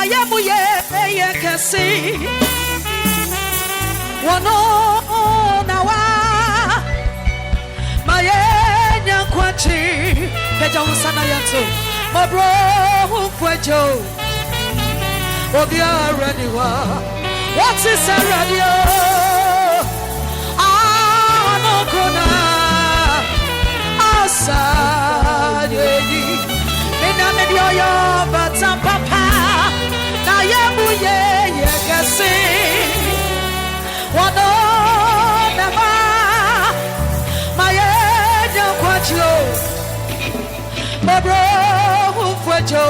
yamuye yekesi wono nawa maye nyankwachi peja usana yanto mabro kwejo obiara niwa what is a radio anokona asayeyi mina medio yo batam papa na yemuye yekesi wono nawa maye nyankwachi mabro kwejo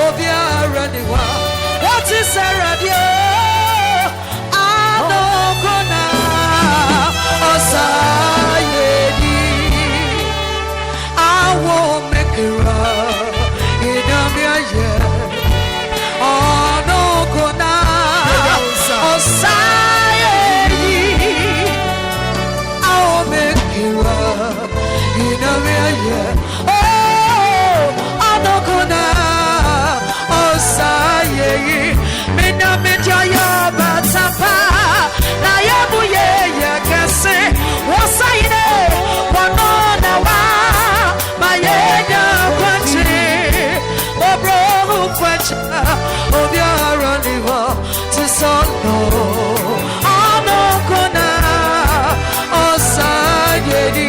obiara niwa what is a radio anokona osayedi I will make it right in a million anokona osayedi I will make it right in a million anokona osayeyi mina mejoya batapa na yebuye yekese wasayine wanona wa mayenya kwachi obro kwachi obiara niwa tisono anokona osayedi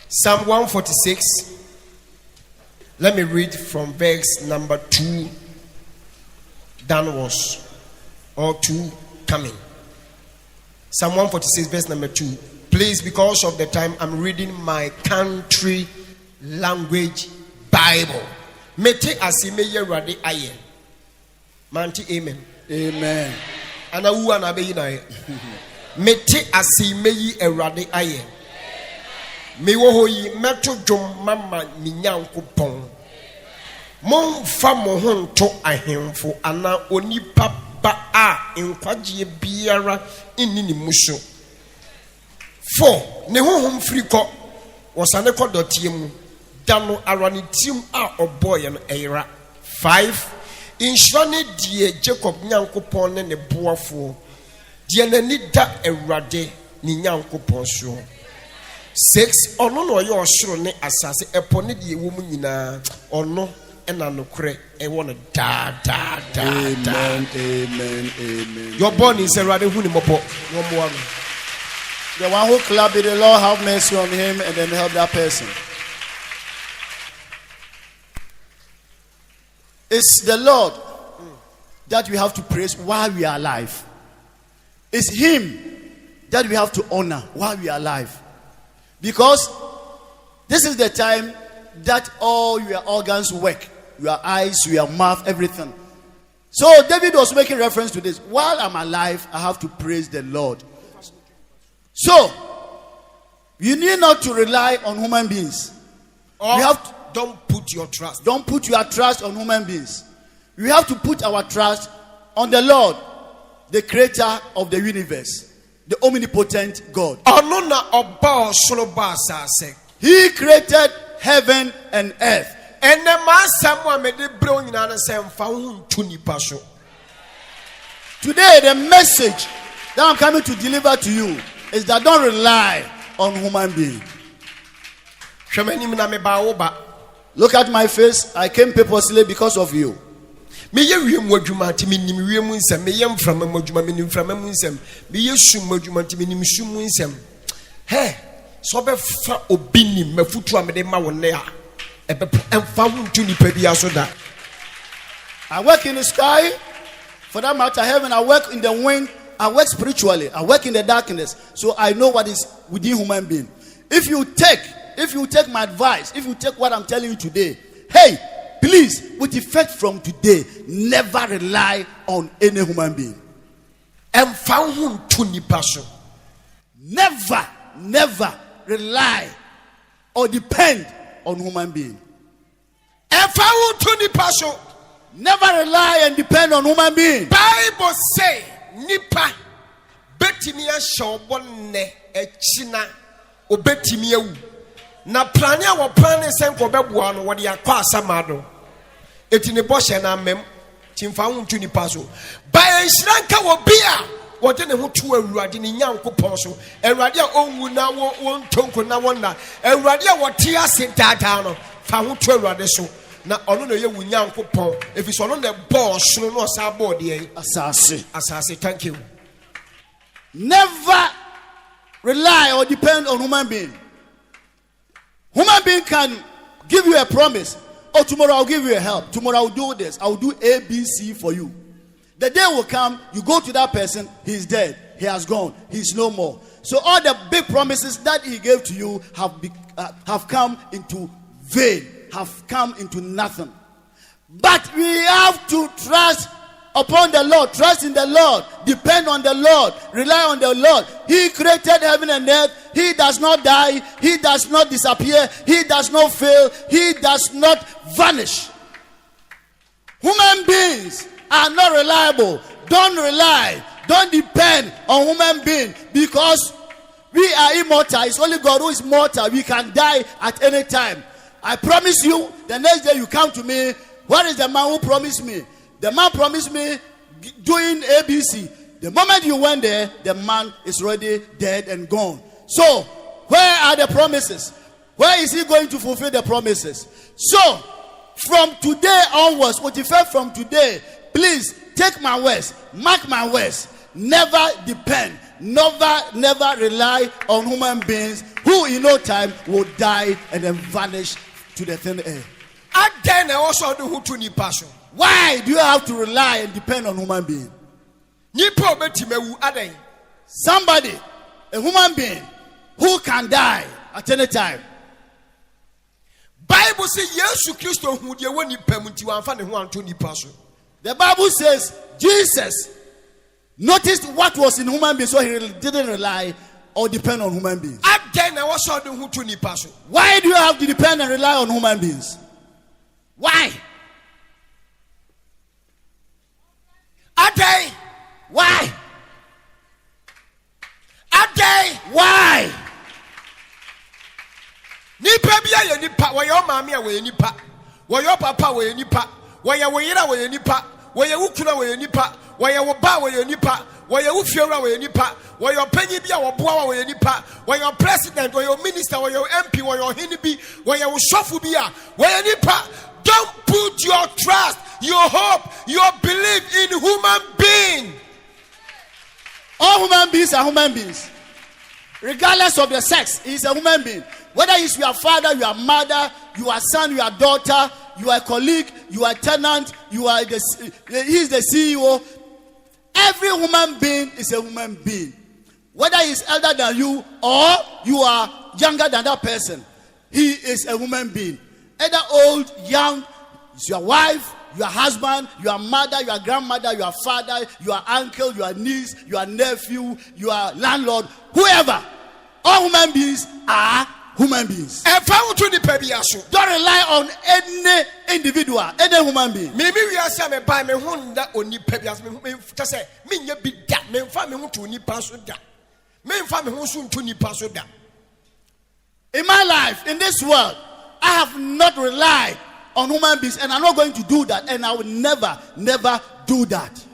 Psalm 146. Let me read from verse number 2 downwards, or 2 coming. Psalm 146 verse number 2. Please, because of the time, I'm reading my country language Bible. Mete asimeye radi aye. Manti amen. Amen. Ana uwa na be yina. Mete asimeyi erade aye. Me wo hoyi meto dwom mama minyankopon. Mon fa mo ho nto ahemfo ana onipa ba a nkwagie biara inni ni muso. 4 ne honhom firi kɔ wɔsane kɔ dɔteɛ mu da no ara ne tim a ɔbɔɔyɛ no ɛyera. 5 nhyira ne die Jacob nyankopɔn ne ne boafoɔ die n'ani da Awurade ne nyankopɔn so. 6 ɔno na ɔyɛ ɔsoro ne asase ɛpɔ ne die wɔ mu nyinaa ɔno ɛna nokore ɛwɔ no daa. Amen. Amen. Your born is Awurade hu ne mmɔbɔ na ɔmmoa no. The one who clapped it, the Lord have mercy on him and then help that person. It's the Lord that we have to praise while we are alive. It's Him that we have to honor while we are alive. Because this is the time that all your organs work. Your eyes, your mouth, everything. So David was making reference to this. While I'm alive, I have to praise the Lord. So, you need not to rely on human beings. Or you have to, don't put your trust. Don't put your trust on human beings. We have to put our trust on the Lord, the creator of the universe, the omnipotent God. He created heaven and earth. Today, the message that I'm coming to deliver to you is that don't rely on human beings. Look at my face. I came purposely because of you. Hey, so be fa obini mafutu amede ma wonne a emfa wontu nipa bia so da. I work in the sky, for that matter heaven. I work in the wind. I work spiritually. I work in the darkness. So I know what is within human being. If you take my advice, if you take what I'm telling you today, hey, please, with effect from today, never rely on any human being. Never rely or depend on human being. Never rely and depend on human being. Bible say nipa betimi ahye obonne echina obetimi awu na plane a wo plane senko beboa no wode akwa asamado eti ne bohye na mem timfa wontu nipa so ba enhira wo bia wode ne ho to awurade ne nyankopon so awurade a onwu na won tonko na wonna awurade a wote ase daadaa no fa ho to awurade so na ono no ye wu nyankopon efi so no ne boss no no sa board ye asase. Thank you. Never rely or depend on human being. Human being can give you a promise. Oh, tomorrow I'll give you a help. Tomorrow I'll do this. I'll do A, B, C for you. The day will come, you go to that person, he's dead. He has gone. He's no more. So all the big promises that he gave to you have come into vain, have come into nothing. But we have to trust upon the Lord, trust in the Lord, depend on the Lord, rely on the Lord. He created heaven and earth. He does not die. He does not disappear. He does not fail. He does not vanish. Human beings are not reliable. Don't rely. Don't depend on human beings because we are immortal. It's only God who is mortal. We can die at any time. I promise you, the next day you come to me, where is the man who promised me? The man promised me doing ABC. The moment you went there, the man is already dead and gone. So, where are the promises? Where is he going to fulfill the promises? So, from today onwards, what if from today, please take my words, mark my words. Never depend, never rely on human beings who in no time will die and then vanish to the thin air. Why do you have to rely and depend on human being? Somebody, a human being who can die at any time. Bible says Yesu Christo hu de woni pamunti wan fa ne ho anto nipa so. The Bible says Jesus noticed what was in human beings, so he didn't rely or depend on human beings. Why do you have to depend and rely on human beings? Why? Why? Why? Nipa bia ye nipa, wo yo maami a wo ye nipa, wo yo papa wo ye nipa, wo ye wo yira wo ye nipa, wo ye wukuna wo ye nipa, wo ye wo ba wo ye nipa, wo ye wo fiora wo ye nipa, wo ye panyi bia wo boa wo ye nipa, wo ye president, wo ye minister, wo ye MP, wo ye hini bi, wo ye wo shofu bia, wo ye nipa. Don't put your trust, your hope, your belief in human being. All human beings are human beings. Regardless of the sex, he's a human being. Whether he's your father, your mother, your son, your daughter, you are a colleague, you are a tenant, he's the CEO. Every human being is a human being. Whether he's elder than you or you are younger than that person, he is a human being. Either old, young, it's your wife, your husband, your mother, your grandmother, your father, your uncle, your niece, your nephew, your landlord, whoever. All human beings are human beings. Don't rely on any individual, any human being. In my life, in this world, I have not relied on human beings, and I'm not going to do that, and I will never do that.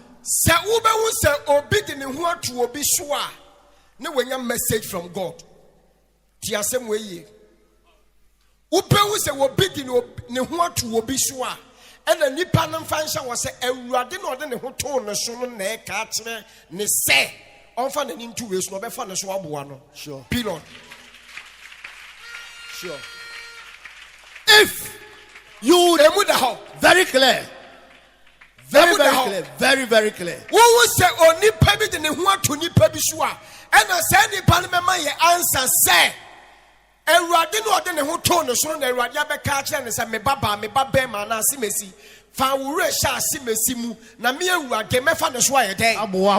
No, when you message from God, the same way ye. Upe say wo bidi ne ho atu obi so a and the nipa no fansha was say awurade no de ne ho to ne so no na e ka kire ne se onfa ne ntu we so no be fa ne so aboa no. Sure. Pilon. Sure. If you very clear. Very clear. Very clear. Who say oni pa bi de ne ho atu nipa bi so a and I said the parliament ye answer say Ewurade no ode ne ho to no so na Ewurade abeka kire ne say me baba ma na asimesi fa wo re sha asimesi mu na me Ewurade mefa ne so aye den aboa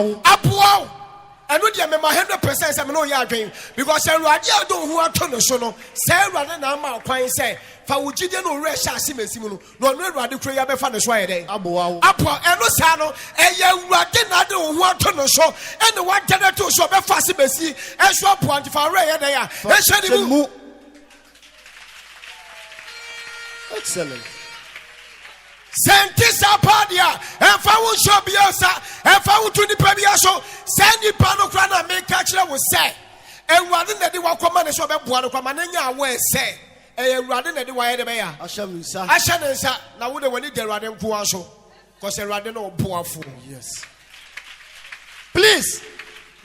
eno de me ma 100% say me no ye adwen because Ewurade ado ho ato no so no say Ewurade na ma kwan say fa wo gide no re sha asimesi mu no no Ewurade kro ya befa ne so aye den aboa eno sa no eye Ewurade na de ho ato no so ene wa gede to so befa asimesi enso aboa ntifa re ye den ya ehye ni mu. Excellent. Sentisa padia, and found show biosa, and found to the Pabiaso, Sandy Pano Crana make catcher will say, and rather than the Wakamana shop at Buanakamania, where say, and rather than the Wire Maya. I shall answer, now would have wanted the Radan Puaso, because I rather know powerful. Yes. Please,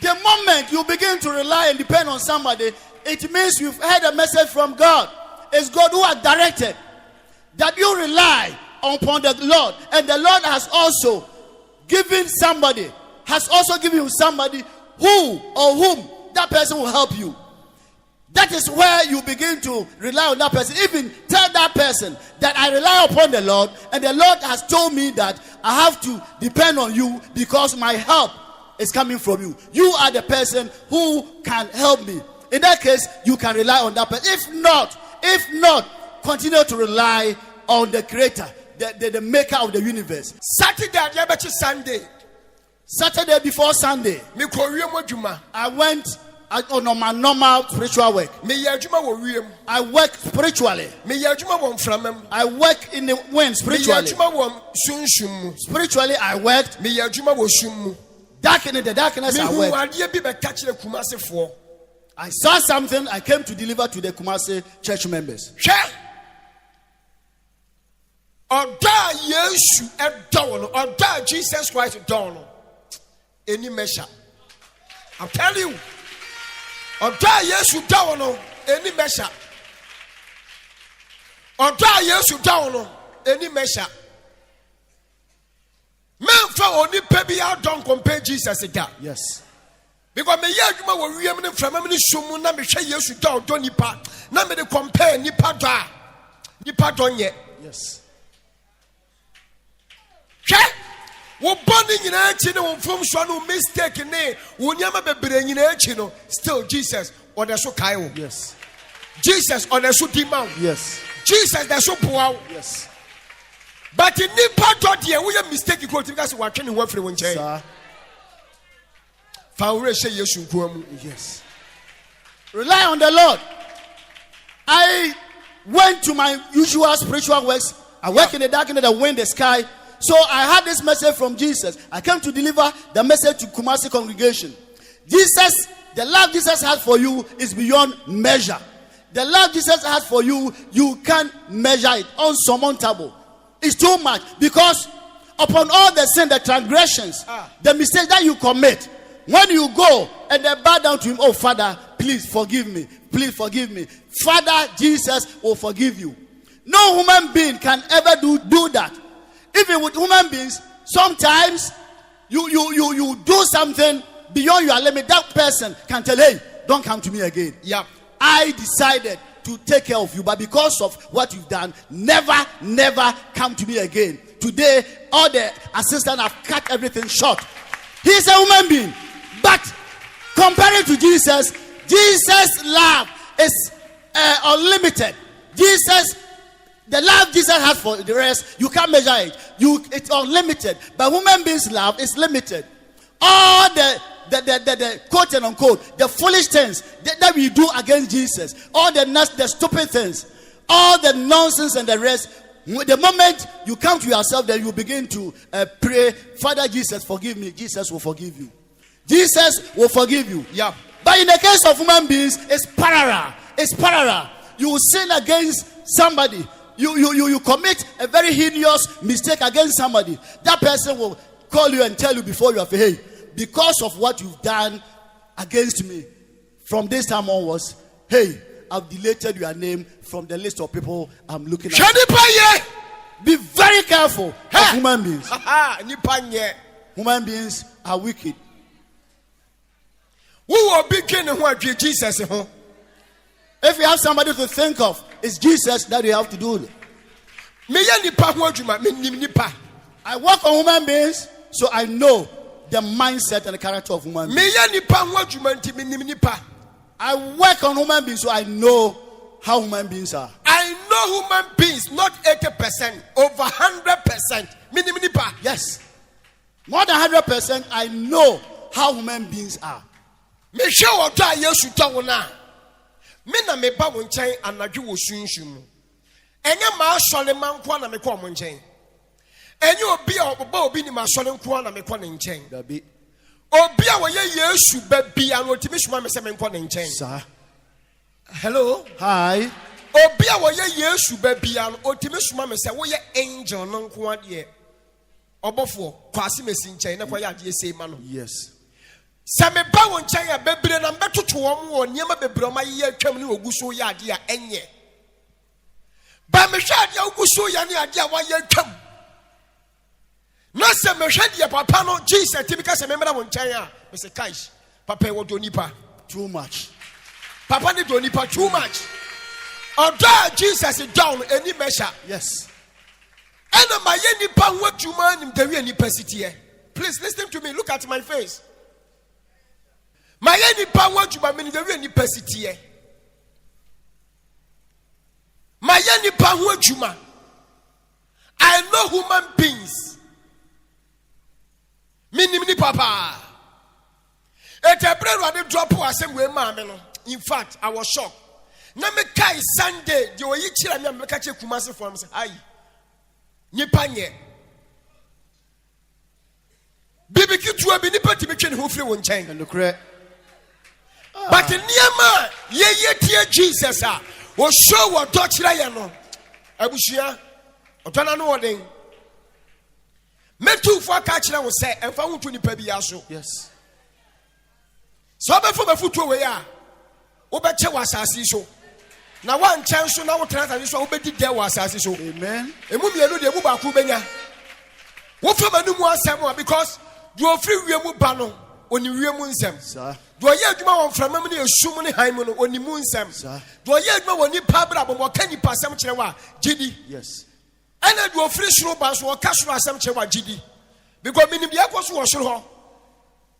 the moment you begin to rely and depend on somebody, it means you've heard a message from God. It's God who has directed that you rely upon the Lord, and the Lord has also given you somebody who or whom that person will help you. That is where you begin to rely on that person. Even tell that person that I rely upon the Lord, and the Lord has told me that I have to depend on you because my help is coming from you. You are the person who can help me. In that case, you can rely on that person. If not, continue to rely on the Creator, the maker of the universe. Saturday before Sunday, I went on my normal spiritual work. I work spiritually. I work in the wind spiritually. Spiritually, I worked. The darkness, I worked. I saw something I came to deliver to the Kumasi church members. Jesus Christ any measure. I'm telling you. Any measure. Any measure. Men for only baby out don't compare Jesus again. Yes. Because me yaduma wo wiem ne frama me sumu na me hwe Yesu da odo nipa na me de compare nipa do nye. Yes. Wo body nyina achi ne wo fom so no mistake ne wo nyama bebre nyina achi no still Jesus or the so kai wo. Yes. Jesus or the so dimau. Yes. Jesus the so poa. Yes. But in nipa do de wo ye mistake ko because wa twe ne wo afre wo nchen. Sir. Yes. Rely on the Lord. I went to my usual spiritual works. I work in the dark, in the wind, the sky. So I had this message from Jesus. I came to deliver the message to Kumasi congregation. Jesus, the love Jesus has for you is beyond measure. The love Jesus has for you, you can't measure it. Unsurmountable. It's too much. Because upon all the sin, the transgressions, the mistakes that you commit, when you go and then bow down to him, oh Father, please forgive me. Please forgive me. Father Jesus will forgive you. No human being can ever do that. Even with human beings, sometimes you do something beyond your limit. That person can tell, hey, don't come to me again. Yeah. I decided to take care of you, but because of what you've done, never come to me again. Today, all the assistants have cut everything short. He's a human being, but compared to Jesus, Jesus' love is unlimited. The love Jesus has for the rest, you can't measure it. It's unlimited. But human beings' love is limited. All the quote and unquote, the foolish things that we do against Jesus, all the stupid things, all the nonsense and the rest, the moment you come to yourself, then you begin to pray, Father Jesus, forgive me. Jesus will forgive you. Jesus will forgive you. Yeah. But in the case of human beings, it's parallel. It's parallel. You sin against somebody. You commit a very heinous mistake against somebody. That person will call you and tell you before you have, hey, because of what you've done against me, from this time onwards, hey, I've deleted your name from the list of people I'm looking at. Be very careful of human beings. Human beings are wicked. Who will begin what Jesus? If you have somebody to think of, it's Jesus that you have to do. I work on human beings, so I know the mindset and the character of human beings. I work on human beings, so I know how human beings are. I know human beings, not 80%, over 100%. Yes. More than 100%, I know how human beings are. Me show what I used to na. Me na me ba won chen anadwo wo sunsun. Enye ma asole man kwa na me kwa mo nchen. Enye obi a oba obi ni ma asole kwa na me kwa ne nchen. Dabi. Obi a wo ye Yesu ba bia no otimi suma me se me kwa ne nchen. Sir. Hello. Hi. Obi a wo ye Yesu ba bia no otimi suma me se wo ye angel no kwa de. Obofo kwase mesi nchen na kwa ya de sei ma no. Yes. Same ba won chan ya bebre na mbetoto won wo niema bebre ma ye atwam ne oguso ya ade a enye ba me hwa ade oguso ya ne ade a wa ye atwam na se me hwa de papa no Jesus tibika se me mra won chan a me se kai papa e wo do nipa Too much. papa ne do nipa too much oda Jesus down any measure. Yes. And my ye nipa ho adwuma nim da wi nipa sitie. Please listen to me, look at my face. My nipa wajuma mini the ni pesitiye. My nipa wajuma. I know human beings. Minimini papa. Etebre de drop asem we ma me no. In fact, I was shocked. Na me kai Sunday, de oyi kira me me ka che Kumasi for me say, "Ai. Nipa nye. Bibi kitu abi nipa ti me twe ne ho firi won chen." And the But in Niema, ye tie Jesus, o show what doctor ya no. Abushia, otana no odin. Metu for kachira wo say, emfa hu to nipa bia so. Yes. So be for befutu we ya. Wo be che wasasi so. Na wan chan so na wo trata so wo be di de wasasi so. Amen. Emu mienu de emu ba ku benya. Wo fa manu mu asem because do ofri wiemu ba no, oni wiemu nsem. Sir. Do ye adwuma won framam ne esum ne han mu no onimu nsem. Do ye adwuma woni pa bra bo ka nipa asem kire wa gidi. Yes. Ana do ofiri soro ba so ka soro asem kire wa gidi. Because minim de akoso wo soro ho.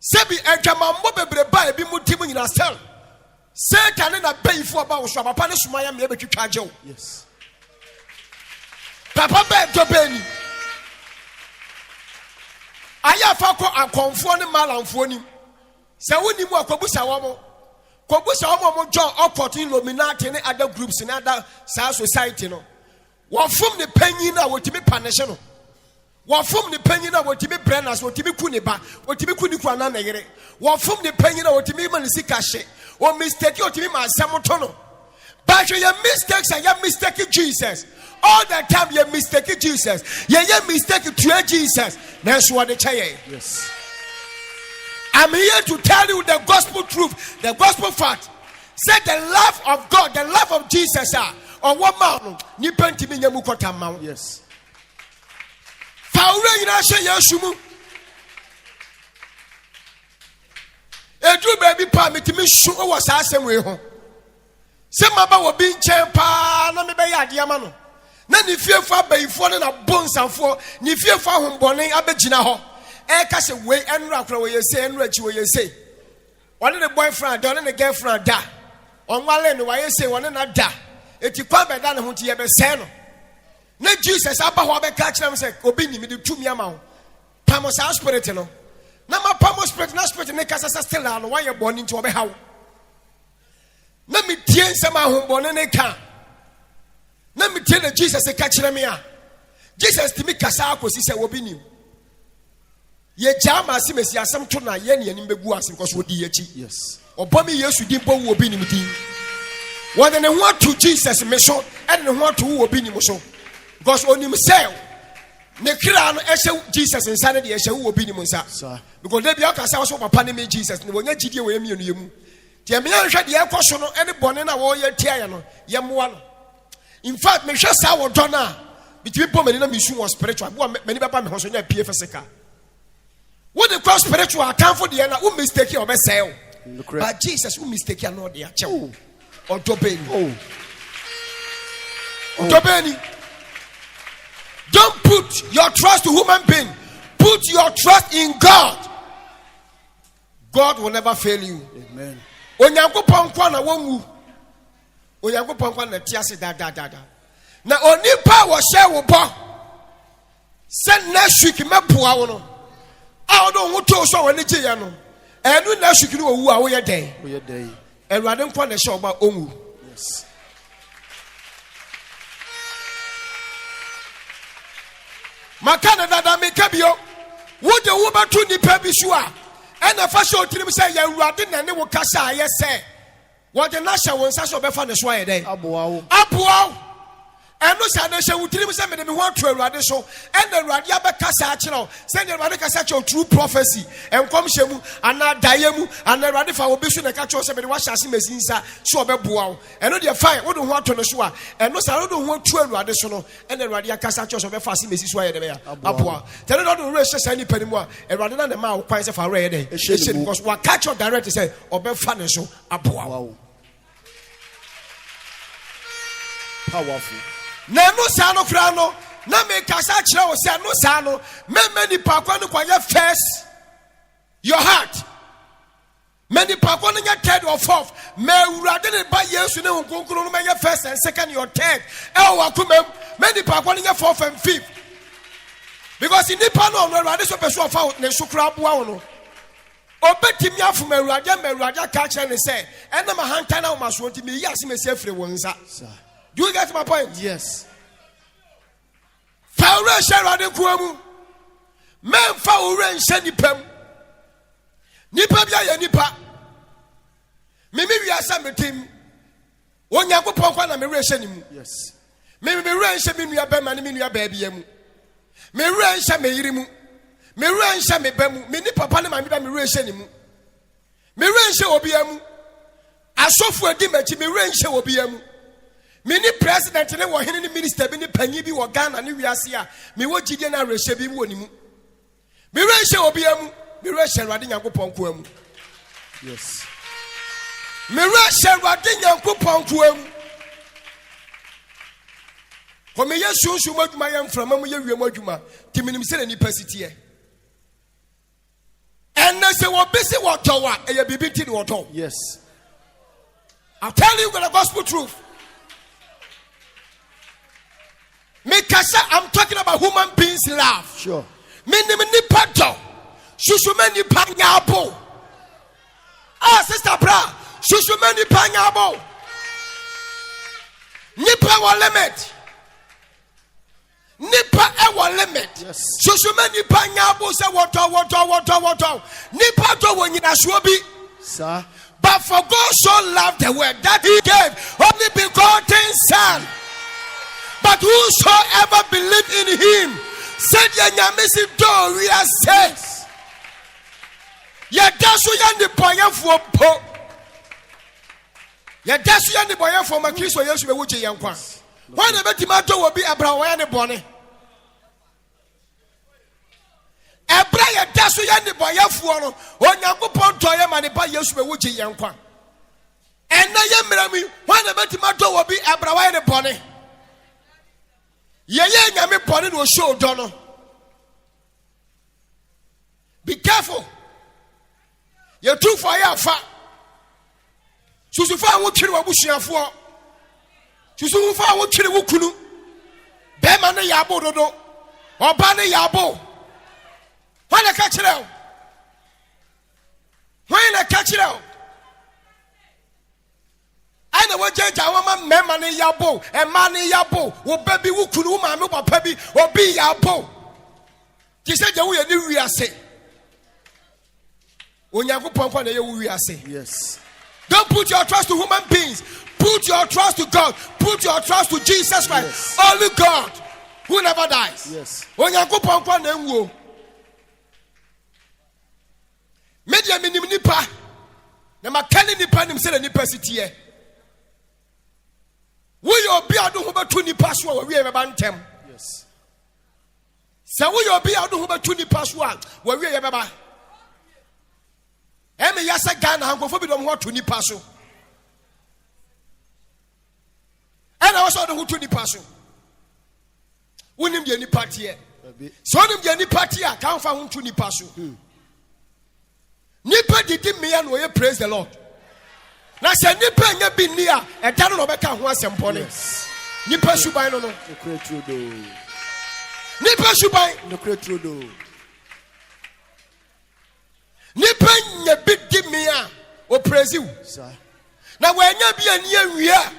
Sebi adwamambo bebre ba ebi mu tim nyina sel. Satan na bayifo ba wo so papa ne suma ya me betwitwa agyew. Yes. Papa be do beni. Aya fa ko akonfo ne malamfo ni. Se woni mu akobusa wo mo join opportunity Illuminati ne other groups in other society no. Wo fom ne panyin na wotimi punish no. Wo fom ne panyin na wotimi branders wotimi ku ne ba, wotimi ku ni ku ana na yere. Wo fom ne panyin na wotimi ma ne sika hye. O mistake wotimi ma asem to no. But your mistakes and your mistaken Jesus. All the time you mistaken Jesus. You mistaken to Jesus. That's what they say. Yes. I'm here to tell you the gospel truth, the gospel fact. Say the love of God, the love of Jesus are on one mountain. Yes. Edu baby pa metimi shu wo sa asem we ho. Se maba wo bi nchen pa na me be ya ade ama no. Na ni fiefo abayifo ne na bonsanfo, ni fiefo ahombone abegina ho. E ka se we enura akora wo yese enura chi wo yese. One the boyfriend, one the girlfriend da. Onwale no wa yese one na da. Eti kwa be da ne ho ti ye be se no. Na Jesus aba ho be ka kira me se obi ni me de tumi ama ho. Pamo sa spirit no. Na ma pamo spirit na spirit ne kasa still ano why you born into obe hawo. Na me tie nsema ahombone ne ka. Na me tie na Jesus e ka kira me a. Jesus timi kasa akosi se obi ni. Ye jama si mesi asem to na ye ne anim begu asem because wodi yachi. Yes. Obomi Yesu din bo wo obi ni mdi. Wode ne ho to Jesus me so e ne ho to wo obi ni mo so. Because onim say ne kira no ehye Jesus nsa ne de ehye wo obi ni mo nsa. Because they be aka say wo papa ne me Jesus ne wonya gidie wo yemi enu yemu. Tie me anhwe de ekoso no ene bone na wo ye tia ye no ye moa no. In fact me hwe sa wo do na between po mani na me su wo spiritual bo mani baba me ho so nya pie physical. What the cross spiritual account for the end who mistake you or sell. But Jesus who mistake you not the actual or Dobeni. Dobeni. Don't put your trust to human being. Put your trust in God. God will never fail you. Amen. Onyankopon kwa na wonwu. Onyankopon kwa na tiase da. Na onipa wo share wo bo. Send next week meboa wo no. I don't want to show any Jayano. And we now should do a woo away a day. And rather than the show about Omu. Yes. Makana that make up you. Would the woman to the Pebishua? And the first show to him say, you rather than they will cast. Yes, sir. What the Nasha wants us to be found this way day. Abuao. And no say they will tell me say me want to radio so and the radio be kasa achiro send the radio kasa achiro true prophecy and come shemu and na dayemu and the radio fa obi so na ka cho say me wa hyase mesinsa so obeboa and no dey fine wo do ho ato no so a and no say wo do ho tu radio so no and the radio kasa achiro so be fa se mesi so aye de be ya aboa tell no do re hyase ni pani mu a radio na ma wo kwan say fa re de because wa catch your direct say obefa ne so aboa powerful. Na no sano krano na me kasa kire wo se no sano many pakwa no kwanya first your heart many pakwa no nya third or fourth me urade ne ba Yesu ne honkonkro no me first and second your third e wa kumem many pakwa no nya fourth and fifth because in nipa no no urade so peso fa ne sukra boa wo no obetimi afum urade ka kire ne se ena ma hanta na wo maso nti me yi ase me se afre wo nsa. Do you get my point? Yes. Faure sharade kuamu. Men faure nse nipam. Nipa bia ye nipa. Mimi wi asa metim. Onyankopon kwa na me re ni mu. Yes. Me re nse me nua ba ma ne me nua ba bia mu. Me re nse me yiri mu. Me re nse me ba mu. Me ni papa ne ma me ba me re nse ni mu. Me re nse obi amu. Asofu adi machi me re nse obi amu. Mini president ne wo hene ni minister bi ni panyi bi wo Ghana ni wiase a me wo gidie na rehye bi wo ni mu me rehye obi amu me rehye Awurade Nyankopɔn ko amu. Yes. Me rehye Awurade Nyankopɔn ko amu ko me yesu nsu madwuma ye mframa mu ye wiem adwuma ti minim se na nipa sitie enne se wo bisi wo towa e ye bibi ti ni wo to. Yes. I'll tell you the gospel truth. I'm talking about human beings' love. Sure. Minim nipa do. Shushume nipa nyabo. Ah, sister bra. Shushume nipa nyabo. Nipa wa limit. Nipa e wa limit. Yes. Shushume nipa nyabo se water. Nipa do wo nyina so bi. Sir. But for God so loved the world that he gave only begotten Son. But whosoever believe in him, said Yanyamisi do we are says. Yadasu Yandi Boya for Po. Yadasu Yandi Boya for Makis or Yesu Wuchi Yankwan. Why the Betimato will be Abraham Bonnie? Abraham Dasu Yandi Boya for on Yanko Pontoya Manipa Yesu Wuchi Yankwan. And Nayamrami, why the Betimato will be Abraham Bonnie? Yeye Yami Bonnie will show Dono. Be careful. You're too far fa. Susufa wo twere wabusuafo. Susufa wo twere wukunu. Be ma ne yabo dodo. Oba ne yabo. Why na ka kire o? Why na ka kire o? Ai na wo jeja wo ma mema ne yabo, e ma ne yabo, wo baby wukunu wo ma me papa bi, obi yabo. Ti se je wo ye ni wiase. Yes. Don't put your trust to human beings. Put your trust to God. Put your trust to Jesus Christ. Yes. Only God who never dies. Yes. Media minim nipa. Na makani nipa nim se nipa sitie. Wo yo bi ado ho betu nipa so a we beba ntem. Yes. Sa wo yo bi ado ho betu nipa so a we beba. Emi yasa Ghana hankofo bi dom ho to nipa so. Ena wo so do ho to nipa so. Wonim de nipa tie. So wonim de nipa tie a kan fa ho to nipa so. Nipa didi me an we praise the Lord. Na se nipa nya bi ni a eda no obeka ho asempɔ ne. Nipa suban no no. Nipa suban no kretrodo. Nipa nya bi di me a o praise you. Na wanya bi ani awia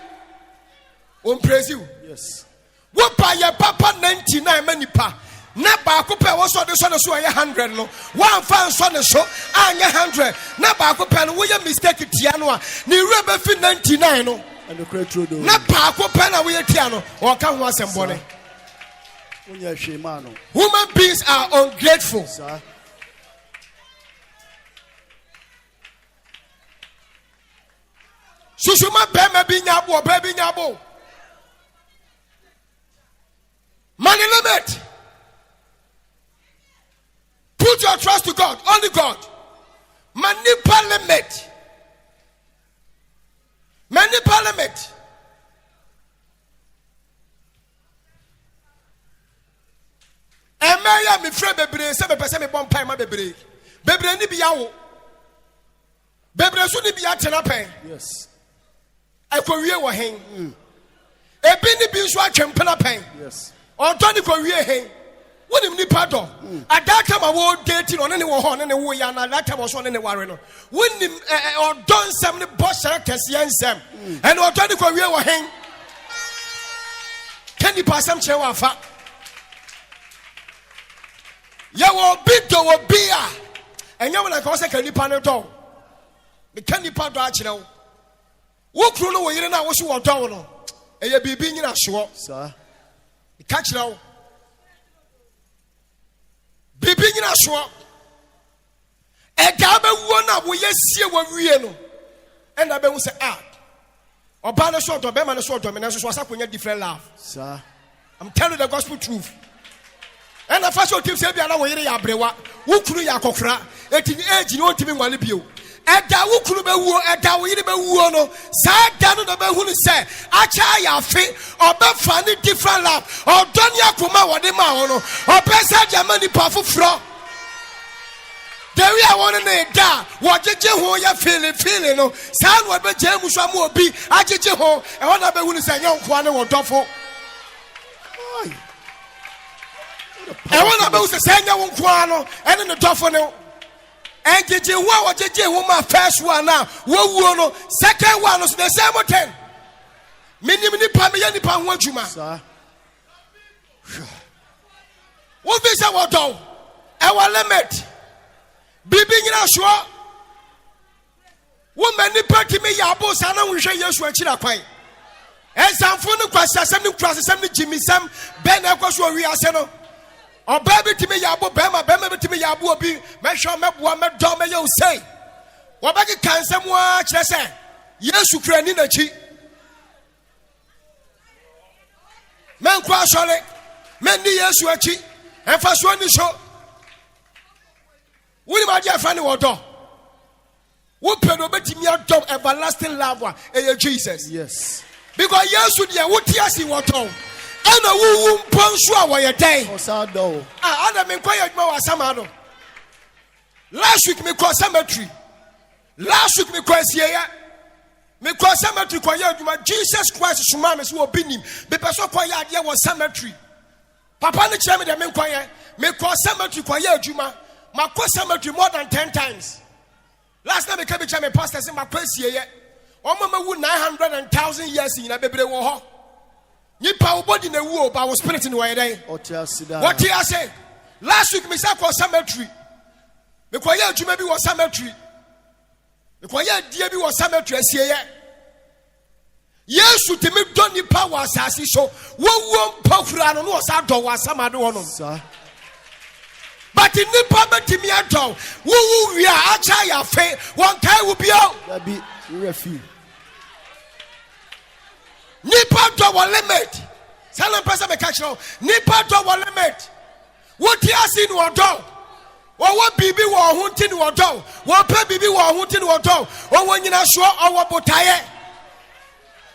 o praise you. Yes. Wo pa ye papa 99 manipa na ba ko pe wo so de so ne so ye 100 no wan fa so ne so anya 100 na ba ko pe no wo ye mistake tia no a ni re be fi 99 no and the creature do na ba ko pe na wo ye tia no o ka ho asembo ne. Human beings are ungrateful. Sir. Susuma bema bi nyabo baby nyabo. Money limit. Put your trust to God, only God. Manipa limit. Manipa limit. Emeya mi frɛ bebre se be pese me bom pai ma bebre. Bebre ni bi yawo. Bebre so ni bi atena pen. Yes. Ekowie wo hen. Ebi ni bi so atwempena pen. Yes. Ontoni ko wie hen. Wonim nipa do. Adaka ma wo date no ne wo ho ne wo ya na adaka mo so ne ware no. Wonim odon sem ne bo sere kese ensem. And ontoni ko wie wo hen. Can you pass some che wa fa? Ya wo bido wo bia. Enya wo na ko se kan nipa ne do. Me kan nipa do a kire wo. Wo kru no wo yire na wo so wo do no. Eye bibi nyina hwo. Sir. Ka kire wo. Bibi nyina hwo. E ga ba wuo na wo yesie wo wie no. And I be hu say oba no so do be ma no so do me na so asakonya different love. Sir. I'm telling you the gospel truth. And the first team say bia na wo yire ya brewa. Wo kru ya kokra. Eti age ni o timi nwale bio. Eda wo kru be wuo, eda wo yire be wuo no. Sa da no be hu ni say acha ya fe, oba ni different love. Odoni akoma wo de ma ho no. Oba sa Germany pa foforo. There we are one in da. What did you hold your feeling? No, sound what be James Samu be. I did you hold, and what I be when you say young Kwane or Duffo. And what I be saying young Kwano and in the Duffo. And did you what did you my first one now? Wo second one was the same 10. Minimum Pammy Pan Wajuma. What is our dog? Our limit. Bibi nyina hwo woman party me yabo sana we share yesu akira kwan ensamfo no kwasi asem ne kurase asem ne jimi sam ben ekwaso wi ase no oba bitimi yabo bema bitimi yabo obi mehwe meboa medom me you say wobagi kansem wa kire se yesu kura ni nachi men kwa sole men ni yesu achi enfa so ni so woni ma dia fa ni wodo wo pedo betimi adom everlasting love Jesus. Yes. Because yesu dia wo tiasi wodo ana wo mponso a wo ye den Osado. ana me kwa yaduma wa samado last week me kwa cemetery me kwa sieya me kwa cemetery kwa yaduma Jesus Christ suma me so obinim be person kwa yade wo cemetery papa ne kire me de me kwa ye me kwa cemetery kwa yaduma makwa cemetery more than 10 times. Last time I came to my pastor say my praise ye. Omama wu 900,000 years in a bebre wo ho. Nipa body na wu ba wo spirit in way dey. What you say? Last week me say kwa cemetery. Me kwa ye adwuma bi wo cemetery. Me kwa ye die bi wo cemetery asie ye. Yesu temi don nipa wa asase so. Wo mpafura no no sa do wa samade wo no. Sir. But in nipa betimi adon wo wi a acha ya fe won kai wo bio that be refi nipa do wo limit salam person me catch no nipa do wo limit wo ti asi no do wo bibi wo ho ti no do wo pa bibi wo ho ti no do wo nyina so wo botaye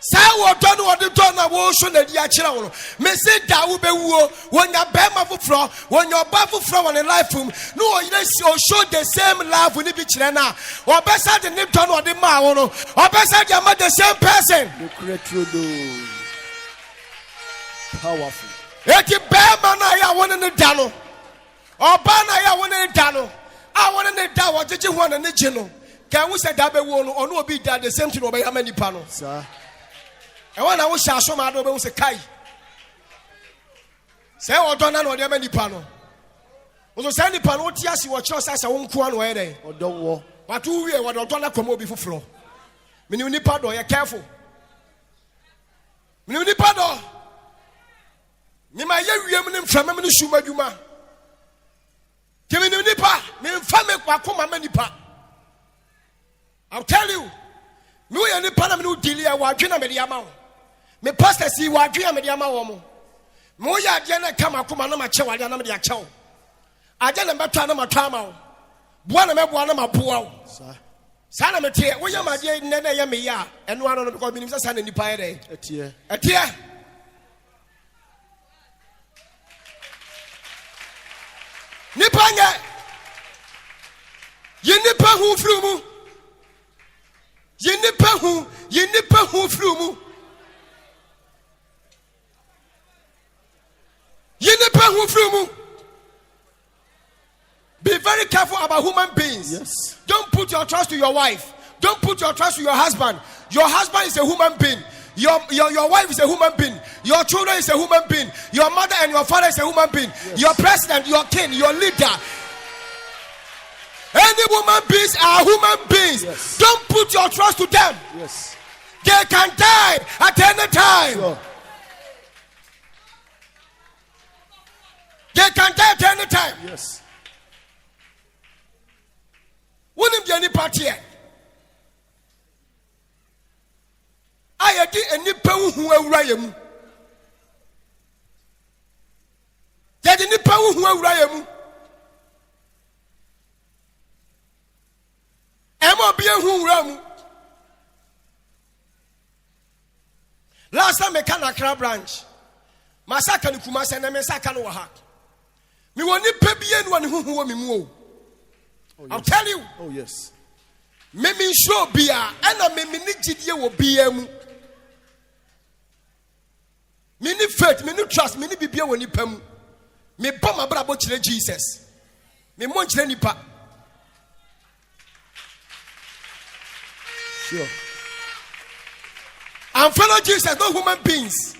say wo do no de do na wo so na di a kire wo me say da wo be wuo wo nya be ma foforo wo nya oba foforo wo ne life no wo yina show the same love ni bi kire na wo be say de ne do no de ma wo no wo be say de ma the same person the creator powerful eti be ma na ya wo ne da no oba na ya wo ne da no a wo ne da wo jeje ho na ne je no kan wo say da be wo no ono obi da the same thing wo be ya ma nipa no sir. And when I was shasho ma do be say kai say odona na ode ma nipa no wo say nipa no ti ase wo kire say wo nko an wo ye den Odowo but wo wie wo odona komo obi foforo me ni nipa do ye careful me ni nipa do me ma ye wiem ni mframa me ni suma dwuma ke me ni nipa me mfa me kwa koma ma nipa. I'll tell you me wo ye nipa na me no dili ya wa dwena me de ama wo me pastor si wa dwena me de ama wo mo mo ya de na kama koma na ma che wa de na me de a che wo aje na metwa na ma twa ma wo boa na me boa na ma boa wo sa na me tie wo ya ma de ne na ye me ya eno ano no because minim sa na nipa ye dey etie nipa nye ye nipa hu fru mu ye nipa hu fru mu ye nipa hu fru mu. Be very careful about human beings. Yes. Don't put your trust to your wife. Don't put your trust to your husband. Your husband is a human being. Your wife is a human being. Your children is a human being. Your mother and your father is a human being. Yes. Your president, your king, your leader. Any human beings are human beings. Yes. Don't put your trust to them. Yes. They can die at any time. Sure. They can die at any time. Yes. Wouldn't be any party. I did any power who are Ryan. Yet any power who are Ryan. Emma be a who ram. Last time I can a branch. Masaka Kumasa and Mesaka no hat. Me want to pay anyone who will me move. I'll tell you. Oh yes. Me mean sure bia and I me need will be me need faith, me need trust, me need be when you pem. Me bomb my brother Jesus. Me munch nipa. Sure. I'm fellow Jesus, no human beings.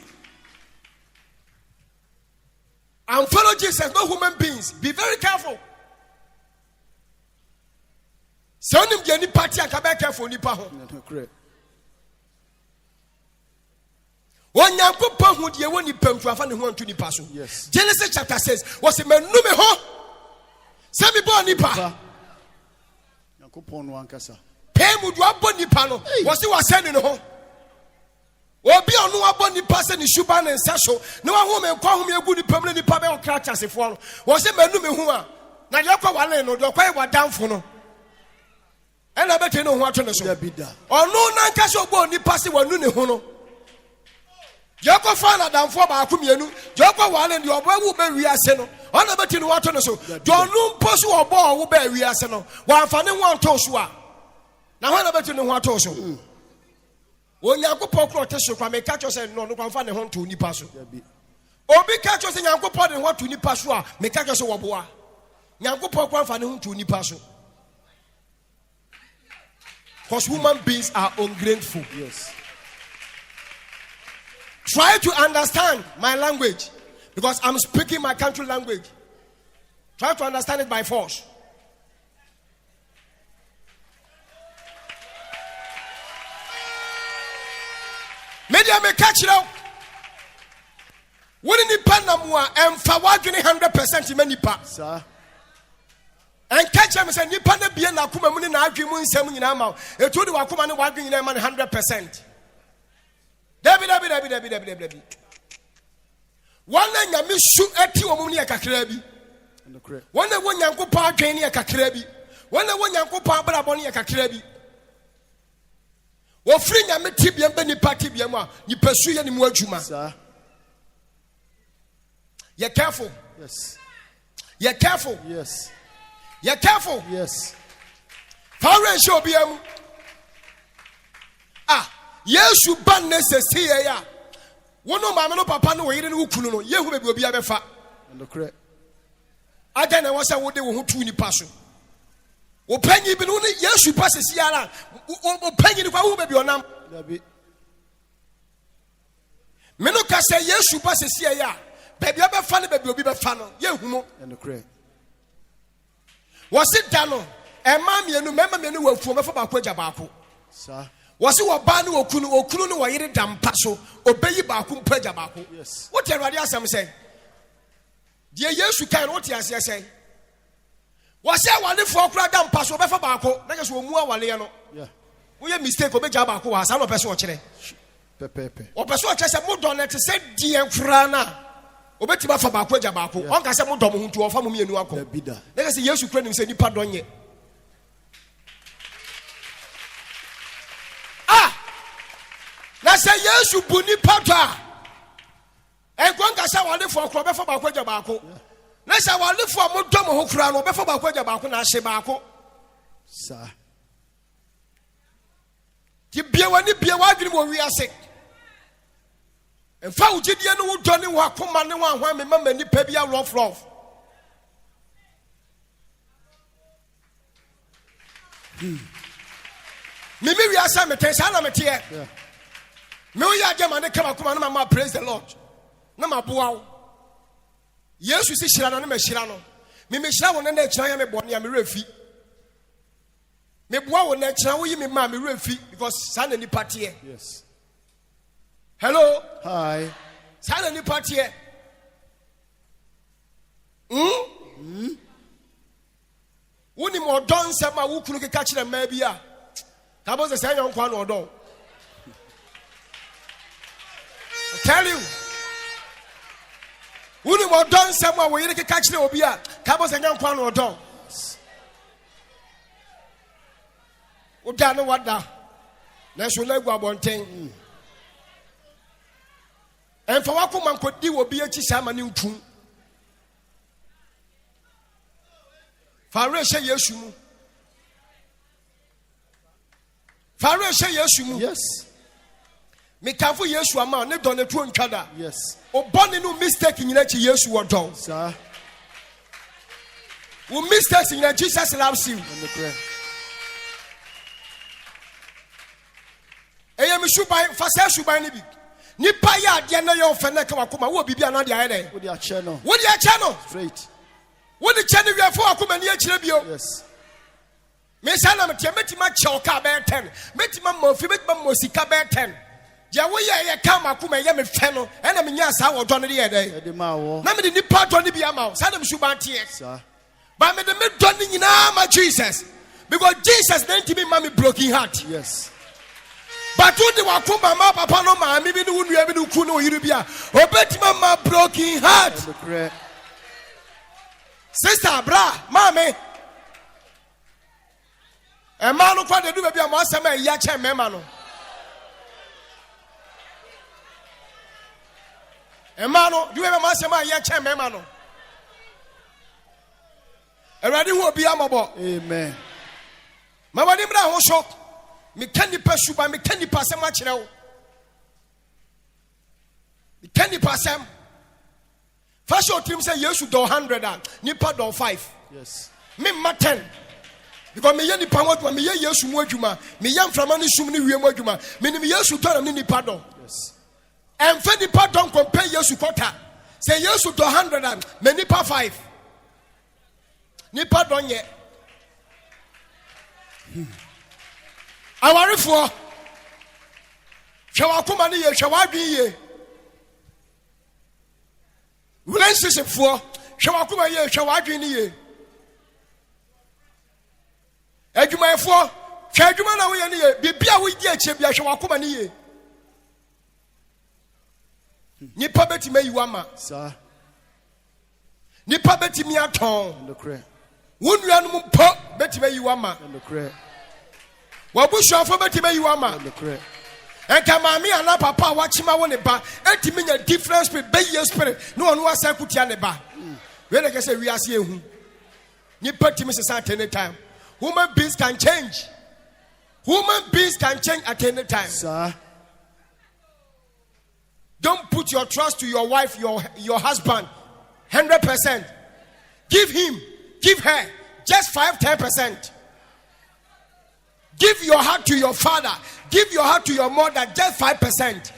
I'm fellow Jesus, no human beings. Be very careful. So nim je nipa ti aka be careful nipa ho. Onyankopɔn hu de woni pamfu afa ne ho antu nipa so. Yes. Genesis chapter 6 was menu me ho. Se me bo nipa. Nyankopɔn no ankasa. Pay mu do abo nipa no. Was was sending ho. Obi onu abo nipa se ni shuba ne nsa so. Ne wa ho me kwa ho me egu nipa mu nipa be okra chasefo no. Was menu me ho a. Na ye kwa wale no, do kwa wa damfo no. Ena bete no ho ato ne so. Onu na nka so obo nipa se wanu ne ho no. Joko fana damfo ba akumienu Joko wale ndi obo wu be wiase no ona beti no wato no so donu mposu obo wu be wiase no wa amfane ho anto so a na ho na beti no ho ato so Onyankopɔn kro te so kwa me ka cho se no no kwa mfa ne ho nto nipa so obi ka cho se Nyankopɔn de ho to nipa so a me ka cho se wo boa Nyankopɔn kwa mfa ne ho nto nipa so because human beings are ungrateful. Yes. Try to understand my language because I'm speaking my country language. Try to understand it by force. Media me catch it out. When ni panamua and fawagini 100% many pa. Sir. And catch them say ni pana bien na kuma muni na adwi mu nsam nyina ma. E to di wakuma ne wadwi nyina ma 100%. Debi. One nyame su eti omum ne kakra bi. One wo Nyankopɔn adwen ne kakra bi. One wo Nyankopɔn abrabɔ ne kakra bi. Wo free nyame tibiam be nipa tibiam a nipa su ye ne mu adwuma. Sir. You're careful. Yes. You're careful. Yes. You're careful. Yes. Power show biam. Yesu ban ne sesi ya wono maame no papa no yire no kunu no yehu bebi obi abefa no correct ada na wo se wo de wo ho tu nipa so wo panyi bi no ne Yesu pa sesi ara wo panyi ni kwa wo bebi onam me no ka se Yesu pa sesi ya bebi abefa ne bebi obi befa no yehu mo no correct wo se da no e ma mienu mema mienu wo afuo mefa ba ko agya ba ko sir wasi woba ne okunu ne woyire dampa so obeyi ba ko mpaja ba ko yes what Awurade asem say de Yesu kan what ase say wasi awale fo kura dampa so obefa ba ko na so omu awale no yeah wo ye mistake obeja ba ko wa sa no pese o kire pepepe o pese o kire se mo don net se die kura na obeti ba fa ba ko agya ba ko on ka se mo dom ho ntu o fa mo mienu akọ na se Yesu kura nim se nipa donye na say Yesu buni pata en kon ka sa wale fo kro be fo ba ko agya ba ko na say wale fo mo dom ho kura no be fo ba ko agya ba ko na hye ba ko sir ti bia wani bia wadwini mo wi ase en fa ugidie no wo doni wo akoma ne wo ahwa me mama ni pa bia love me wi asa me ten sa na me te yeah me wo ya gema ne kama kuma na ma praise the Lord na ma boa Yesu si hira no na ma hira no me hira wo na na kira ya me bone ya me refi me boa wo na kira wo yi me ma me refi because sa na ni patie yes hello hi sa na ni patie woni mo don se ma wo kunu keka kira ma bia ka bo se sa yon kwa no odon tell you woni mo don se ma wo yire keka kira obi a ka bo se yon kwa no odon o da no wada na so lagu abonten en fa wako man kodi obi achi sa ma ne ntu Fare she Yesu mu. Fare she Yesu mu. Yes. Me kanfo Yesu ama ne don etu ntwada. Yes. O bone no mistake nyina chi Yesu wo don. Sir. Wo mistakes nyina Jesus loves you. Eye me shuban fa se shuban ne bi. Nipa ya ade na yo fe na ka wakoma wo bibia na de aye den. Wo di a channel. Wo di a channel. Straight. What the channel we are for akoma ni akire bio. Yes. Mesana metima choka bear 10. Metima mofi, metima mosika bear 10. Ya kama kuma ya me feno, and I'm yasa or Johnny day. Nammy the part on the Biamau, Sadam Subanti. But me the mid donning in my Jesus. Because Jesus then to be mommy broken heart. Yes. But what the Wakuma Papa no ma, maybe the wound you ever do Kuno Urubia, or Betima broken heart. Sister, bra, mammy. A man who quite do maybe a master man, Yacha Memano. Emano, do you ever master my Yacha Memano? A ready will be amable. Amen. Mama Dimra was shocked. Me candy pursue by me candy pass a much now. Me candy pass him. First your team say you should do 100 and Nipa do 5. Yes. Me ma 10. Because me yani pamot me ye yesu mu adwuma me yam frama ne sum ne wiem adwuma me nim yesu to na ne nipa do. Yes. And for nipa don't compare yesu quarter. Say yesu to 100 and me nipa 5. Nipa don ye. Awarefo. Hwa akoma ne ye hwa wadwen ye. Relationshipfo. Hwa akoma ye hwa wadwen ne ye. Adwumayefo. Hwa adwuma na wo ye ne ye. Bibia wo di ache bia hwa akoma ne ye. Nipa beti me yiwama. Sir. Nipa beti mi aton. The credit. Wunnuanum mpo beti me yiwama. The credit. Wabushafo beti me yiwama. The credit. Enka mami ana papa wachima wo ne ba etimi nya different spirit be ye spirit no ono asa kutia ne ba. We dey say we ase ehu. Nipa timi sesa at any time. Human beings can change. Human beings can change at any time. Sir. Don't put your trust to your wife, your husband, 100%. Give him, give her, just 5-10%. Give your heart to your father, give your heart to your mother, just 5%.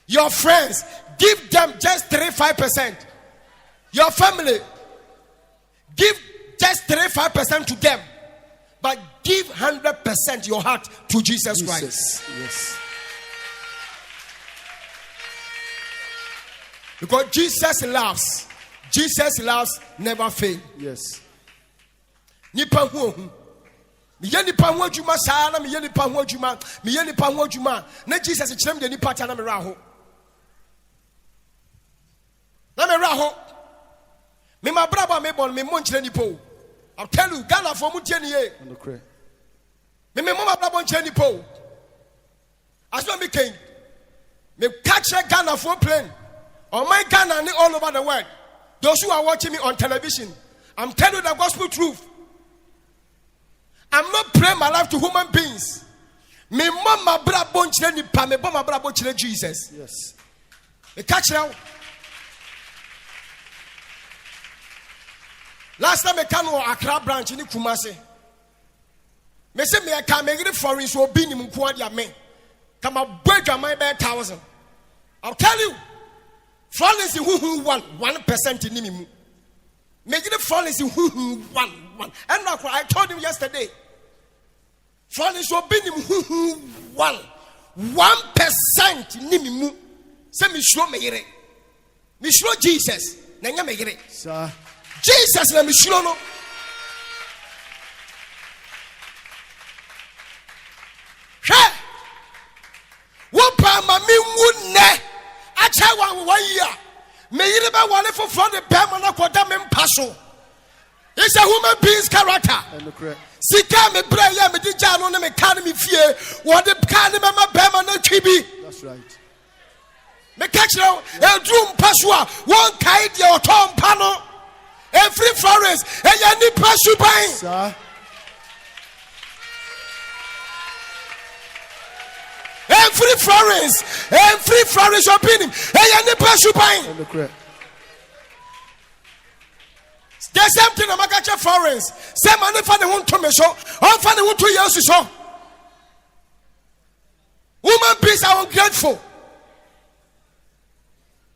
Your friends, give them just 3-5%. Your family, give just 3-5% to them. But give 100% your heart to Jesus Christ. Yes. Because Jesus loves never fail. Yes. Nipa hu. Me ye nipa hu adwuma saa na me ye nipa hu adwuma. Me ye nipa hu adwuma. Na Jesus kyerem de nipa ta na me ra ho. Na me ra ho. Me ma braba me bon me mon kyerem nipa o. I'll tell you, Ghana for mu tie ne ye. Me mo ma braba kyerem nipa o. Aso me ken. Me catch Ghana for plane. On my Ghana and all over the world. Those who are watching me on television, I'm telling you the gospel truth. I'm not praying my life to human beings. Me mama bra bonchire ni pa me mama bra bonchire Jesus. Yes. Me catch now. Last time I came to Accra branch in Kumasi. Me say me can me get foreign so be ni mko dia me. Come a break my 1,000. I'll tell you. Flawless who 1% in him. Make it flawless who 1. And I told him yesterday. Flawless will be him who 1% in him. Say me show me here. Me show Jesus. Nanya me here. Sir. Jesus na me show no. Hey. Wopa mami wunne. Acha 1 year. Me yireba wale for the permanent kwada me mpaso. It's a human being's character. Sika me braya me di jano na me kan me fie. What the kan me ma permanent twibi. That's right. Me catch now e drum pasua one kai de otom pano. Every forest e ya ni pasu ban. Sir. Every Florence opinion. Hey, any person buying. The same thing I'm catch Florence. Same money for the one to me so. All for the one 2 years so. Woman beings are ungrateful.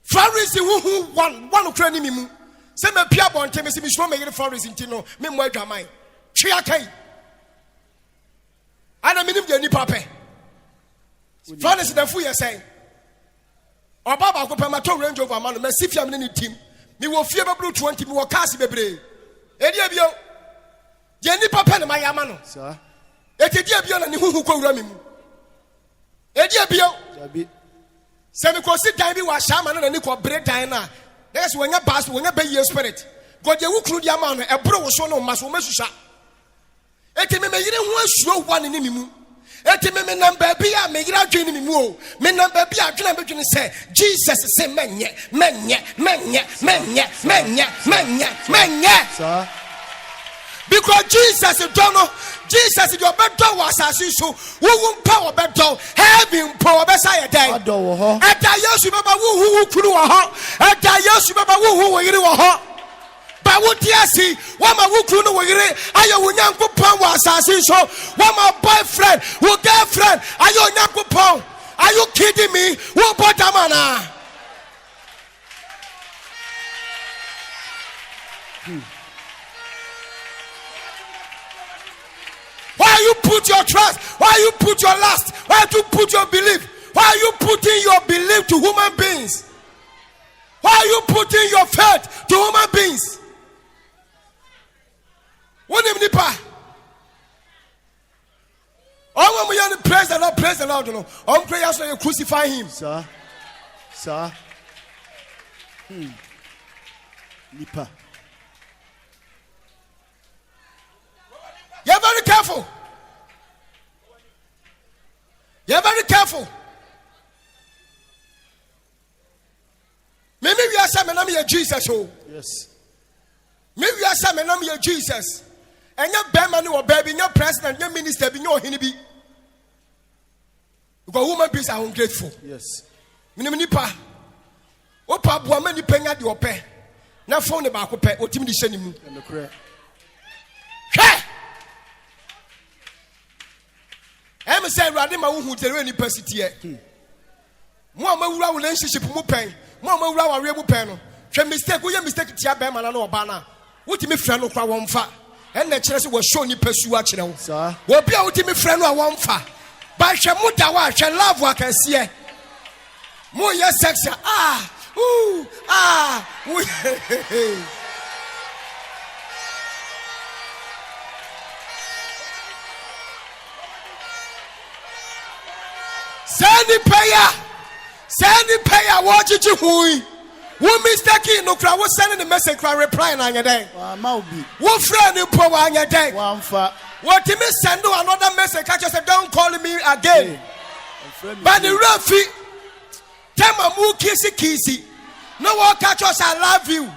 Florence who one Ukraine me. Same a pia bon tell me see me show me Florence in Tino. Me mo dwamai. Chia kai. ana minim de nipa pe Francis the fu ye say oba ba ko pe ma to Range Rover ma no ma sifia me ni team me wo fie bebru 20 me wo cars bebre edi ebio de nipa pe ne ma ya ma no sir etedi ebio na ni huhu ko wura me mu edi ebio Jabi se me ko sit dan bi wa sha ma na ni ko bre dan na na se wonya bas wonya be ye spirit god ye wukru dia ma no ebro wo so no ma so mesusa eti me yire ho asuo wa ne ni mu eti me number bi a me yira dwen ni mu o me number bi a dwen be dwen say Jesus say menye sir because Jesus don't know Jesus your better was as so who power better heaven power better day ado ho e da yesu baba who kunu wo ho e da yesu baba who wo yire wo ho ba wo ti asi wo ma wo kunu wo yire ayo wo nyankopon was as so wo ma boyfriend wo girlfriend ayo nyankopon are you kidding me wo bota mana Why you put your trust? Why you put your lust? Why you put your belief? Why you putting your belief to human beings? Why you putting your faith to human beings? What name nipa? Oh, when we praise the Lord, praise the Lord. No, on prayer so you crucify him, sir. Nipa. You're very careful. You're very careful. Maybe we are some and I'm Jesus. Oh, Yes. maybe we are some and I'm Jesus. And your bearman or baby, your president, your minister, be your hinny. Because human beings are ungrateful. Yes. Minimipa. Opa, woman, you pay at your pay. Now, phone about pay or Timothy Shenimu. And the prayer. Hey! I'm saying, Radima who tell any person here. Mama will relationship mupen. Mama will real pen. Can mistake, we mistake Tia Beman or Bana. What me friend of one fa? And the church was showing you pursue watching. Sir. Will be out to me friend or one fa. But Shamuta watch and love what I see. More yes, sex. Send the payer, watch it you who. Who mistake no crowd was sending the message crowd replying on your day. What friend you power on your day? One fa. What you miss send another message? I just said, don't call me again. But the Rafi, tell my moo kissy. No one catch us, I love you.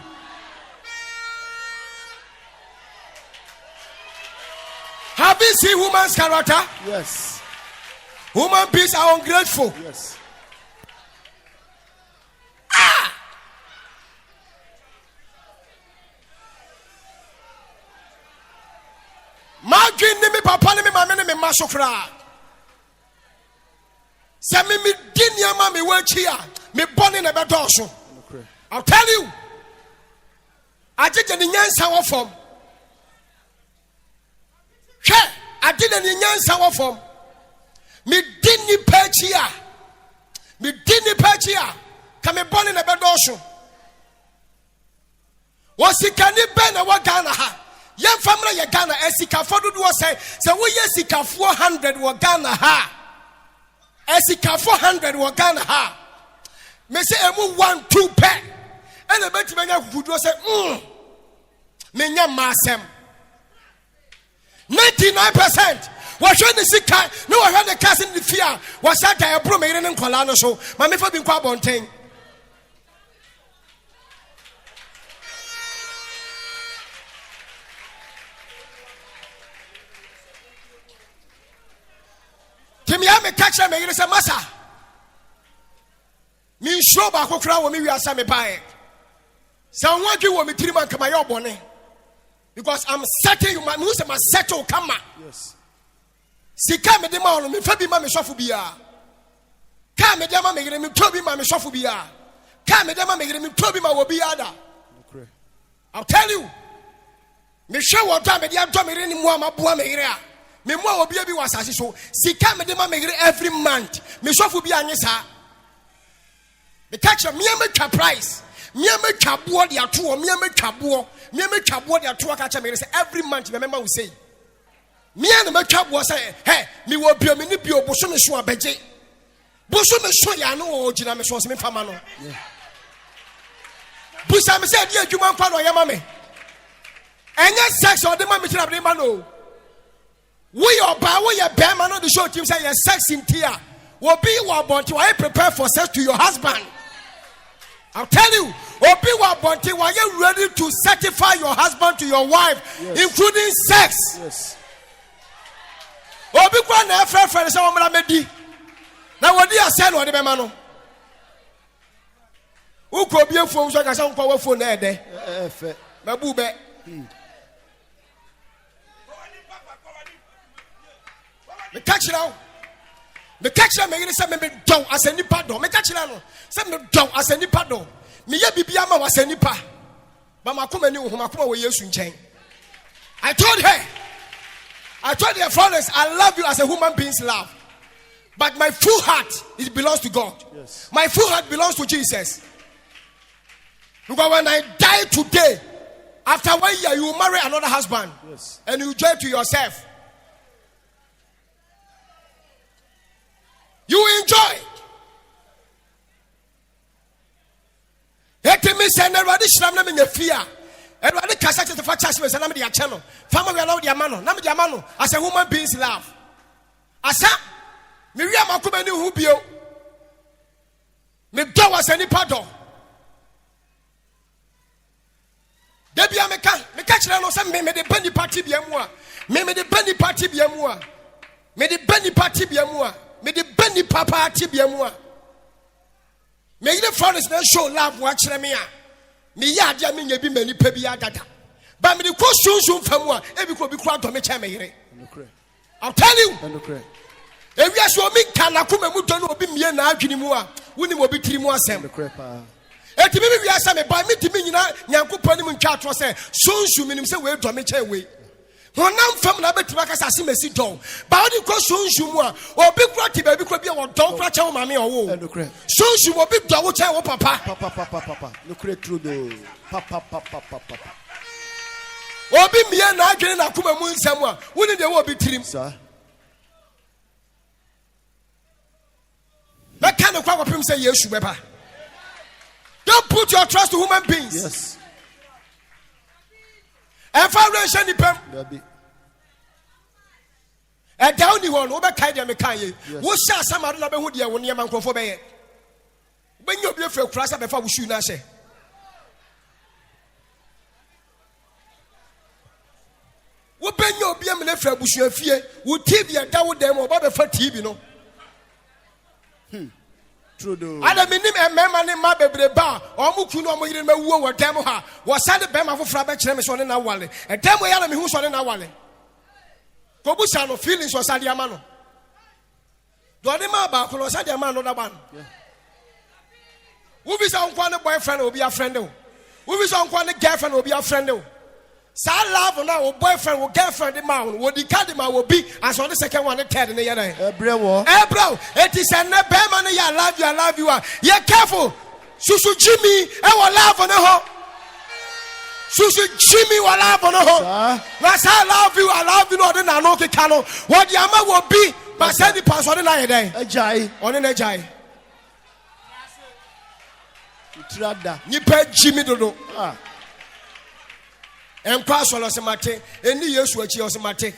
Have you seen woman's character? Yes. Human beings are ungrateful. Yes. My dream, me papa, me mama, me masokra. Say me dinya ma me work here. Me born in a bed also. I'll tell you. I did the nyansa wa form. I did the nyansa wa form. Me didn't purchia. Me didn't purchia. Come me born in a bed also. Was he can be ben a wagana ha? Young family ya Ghana esika fodu do say we yesika 400 wa Ghana ha. Esika 400 wa Ghana ha. Me say emu 1-2 pe. And the beti menya kudu say me nya masem. 99% was when the sick no I had the cast in the fear was that I bro me in Kolano so my me for bin kwa bonten. Timmy me catch me you say massa. Me show ba ko kra wo me wi asa me bae. Say won dwe wo me tiriman kama yo bone. Because I'm setting you, my say my settle come. Yes. Sika me de ma me fa bi ma me sofo bia. Ka me de ma me gire me to bi ma me sofo bia. Ka me de ma me gire me to bi ma wo bia da. I'll tell you. Me show what time me de to me ni mu amaboa me gire a. me mo obi bi wasase so sika me de ma me every month me sofu bi anye sa me catch me twa price me twa bo de ato me twa bo de ato ka cha me say every month me member will say me na me twa bo say hey me wo bio me ni bio bo so me so abeje bo so me so ya no o gina me so me fama no busa me say dia adwuma mfa no yema me enye sex or the man me tira be ma no we oba we ye be ma no the show team say ye sex in tear will be what bonti why prepare for sex to your husband. I'll tell you, obi what bonti why you ready to certify your husband to your wife, yes, including sex. Yes. Obi kwa na friend say omra medi na wodi ase no de be ma no uko bi efo so ka say nkwa wa phone na ede efe mabu be me catch now. Me catch me yiri say me don as a nipa don. Me catch no say me don as a nipa don. Me ye bibia ma was a nipa. Ba makoma ni wo makoma wo Yesu nchen. I told her friends, I love you as a human being's love. But my full heart, it belongs to God. Yes. My full heart belongs to Jesus. Because when I die today, after 1 year, you will marry another husband. Yes. And you joy to yourself. You enjoy. Let me send a radish in the fear. And what the cassette for church was another channel. Family allowed your man, Namadiamano, as a woman being's love. Asa Miriam Akumani Hubio. Me do was any pardon. Debbie American, me catch some me the penny party be a moi. Me the penny party be a moi. Me the penny party be a moi. Me the penny papa be a moi. Me the foreigners no show love watch me. Me ya dia me nyabi mani pa bia dada. Ba me the question from one every could be crowd to me chame here. I'll tell you. If you show me can I come and don't be me na adwini mu a woni mo bi tiri mu asem. Eti me wi asem ba me timi nyina nyankopon ni mu ntwa to say sunsu minim say we do me che we. Honam fam na betima ka sase mesi don. Ba odi ko sunsu mu a obi kura ti ba bi kura bi wo don kura che wo mame owo. Sunsu mo bi do wo che wo papa. Papa. Look at true do. Papa. Obi miye na adwene na kuma mu nsam a woni de wo bi tirim. Sir. That kind of crowd of say yes, don't put your trust to human beings. Yes. And foundation depend. And down the one over Kaida Mekay. What shall some other who dear when your man for when you be for class before we should not say. What ben you be a man for Bushia fear would TV and down them or about for TV, no? True do. Ada minim emema ne ma bebre ba omu kunu omu yire mawuo wo dem ha wo sade bema fofra be kire me so ne na wale edem ya na me hu so ne na wale ko bu sha no feelings wo sade ama no do ne ma ba ko no sade ama no da ban wo bi sa nkwa ne boyfriend obi a friend wo bi sa nkwa ne girlfriend obi a friend wo sa love na wo boyfriend wo girlfriend ma wo di card ma wo bi as on the second one third ne yana ebrewo it is an ebema ne ya love you you careful susu Jimmy e wo love ne ho susu Jimmy wo love ne ho na sa I love you no de na no keka no wo di ama wo bi ba say the pass on na yeden ajai on na ajai trada nipa Jimmy dodo and cross all of mate, and you switch your mate.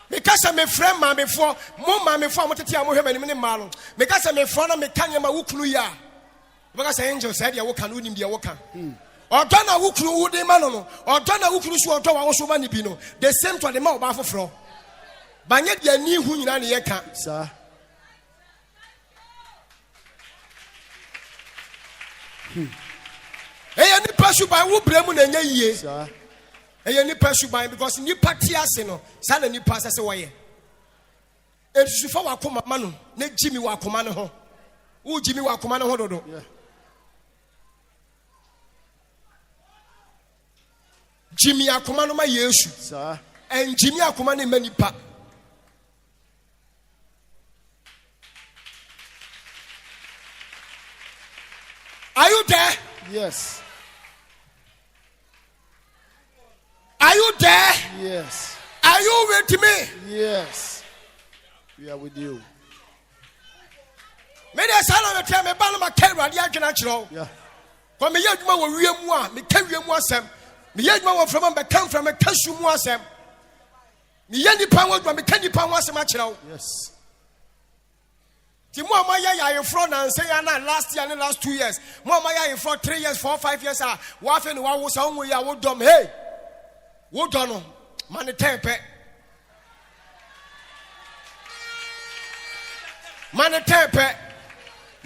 Because I'm a friend, mammy, for more mammy, for what to him and Malon. Because I'm a friend of Mekanya Wukluya. Because angel said, you can win the Awoka. Or Donna Wuklu would the Manono, or Donna Wuklu swore to our Sumani Bino, the same to the mouth of a fro. But yet you knew who you are, sir. Hey, any person by who blame na ye. Hey, any person by because ni party aseno. Sana ni pass ase waye. E su fa wa koma manu. Ne Jimmy wa koma ne ho. Who Jimmy wa koma ne ho dodo. Jimmy akoma no ma Yesu. Sir. And Jimmy akoma ne manipa. Are you there? Yes. Are you there? Yes. Are you with me? Yes. We are with you. Me dey say na me tell me ba na ma ka Awurade adwena kyerɛ. Yeah. Kwa me yɛ adwuma wɔ wiem a me ka wiem asɛm. Me yɛ adwuma wɔ frama be ka frama ka su mu asɛm. Me yɛ nipa wɔ adwuma me ka nipa ho asɛm akyerɛ. Yes. Ti mo ama yɛ yɛfrɔ na nse ya na last year and last 2 years. Mo ama yɛ yɛfrɔ 3 years 4 5 years a wa fe ne wa wo sa wo ya wo dɔm hey. Wo dɔ no ma ne tempe. Ma ne tempe.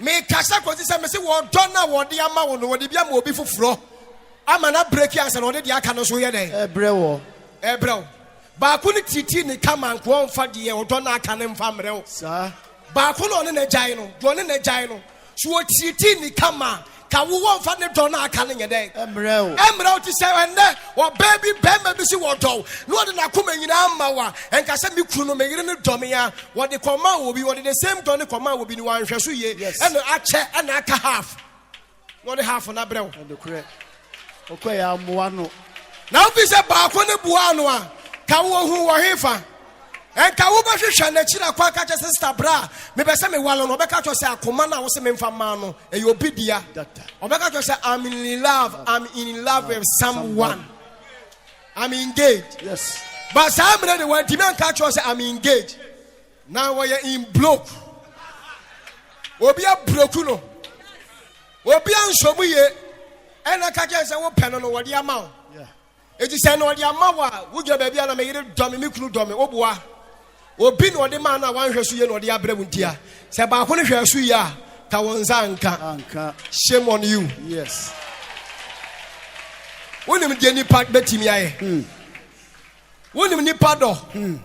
Me kasa ko say me say wo dɔ na wo de ama wo no wo de bia ma obi foforo. Ama na break answer no de de aka no so yɛ den. Ebrewo. Ebrewo. Ba ko ne titi ne kama nko mfa de wo dɔ na aka ne mfa mrewo. Sir. Ba ko no ne na gyae no, do ne na gyae no. So wo titi ne kama ka wo won fa ne dɔ na aka ne yɛ den. Emrewo ti say enne wo baby bema bi si wo dɔ. No de na koma nyina ama wa. Enka se me kunu no me yire ne dɔ me ya. Wo de koma wo bi, wo de the same dɔ ne koma wo bi ni wan hwɛ so ye. Eno ache ena aka half. No de half na brew. And the correct. Okay, I'm one. Now bi se ba ko ne bua no a ka wo hu wo hefa. Enka wo ba hwehwɛ na kira kwa ka che sister bra me be se me walo no be ka cho se akoma na wo se me mfa ma no e yo bidia obeka cho se I'm in love with someone. I'm engaged. Yes. But some of the one demand catch us I'm engaged. Now we are in block. Obi a broken no. Obi an somu ye. And I catch us a pen on what the amount. Yeah. It is an what the amount. Would your baby and I made it dummy mikru dummy. Obua. Obi no the man I want her to you no the abrewuntia. Seba when you su ya. Kawanzanka. Shame on you. Yes. When you get any part betting me. When you nipa do.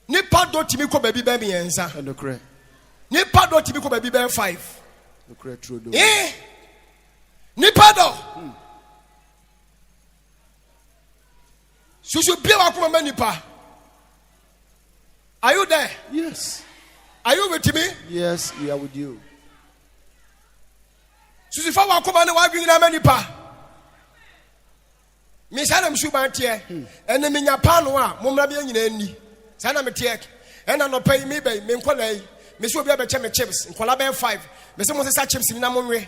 Nipa do timi ko baby be me ensa. And the correct. Nipa do timi ko baby be 5. The correct true do. Nipa do. Susu bia wa kuma nipa. Are you there? Yes. Are you with me? Yes, we are with you. Susu fa wa kuma na wa gwi na nipa. Me say na msu ban tie. Ene me nya pa no a momra bia nyina ni. Say na me tie. Ena no pay me be me nkola yi. Me so obi abeche me chips. Nkola be 5. Me say mo say chips ni na mo nwe.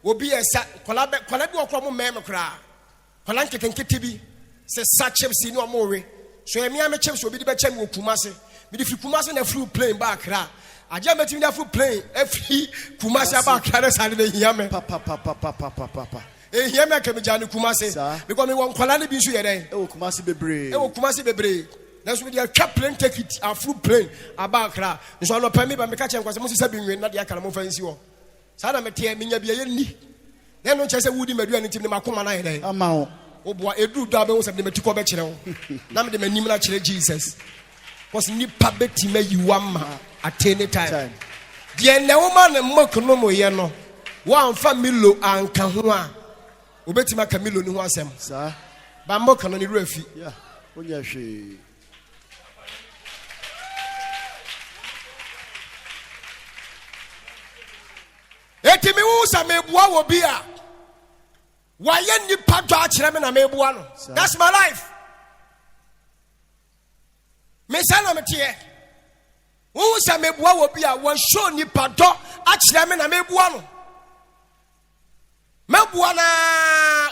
Obi esa kola bi okro mo me kra. Kola nketenkete bi se sa chips ni o mo we. So emi am chips obi di be chem Kumase. Me di fi Kumase na flew plane back kra. Aja metimi na flew plane every Kumase back kra na sale be hia me. Papa. Eh hia me kemi jani Kumase. Because me won kola ne bi so ye den. E wo Kumase bebre. Kumase bebre. That's why they are plane take it a flew plane about kra. So no permit ba me ka chem kwase mo sisa bi nwe na de aka na mo fansi wo. Sa na metie menya bia ye ni. Na no chese wudi madua ni tim ne makoma na ye den. Ama wo. Oboa edu da be wo se de metiko be kire wo. Na me de manim na kire Jesus. Cause nipa betima yiwama at any time. The ne woman ne mokono mo ye no. Wa amfa Milo anka ho a. Obetima ka Milo ni ho asem. Sir. Ba mokono ni rafi. Yeah. Onya hwe. Etimi wo sa mebua wo bia. Wa ye nipa do a kire me na mebua no. That's my life. Me sana me tie. Wo sa mebua wo bia wo show nipa do a kire me na mebua no. Mebua na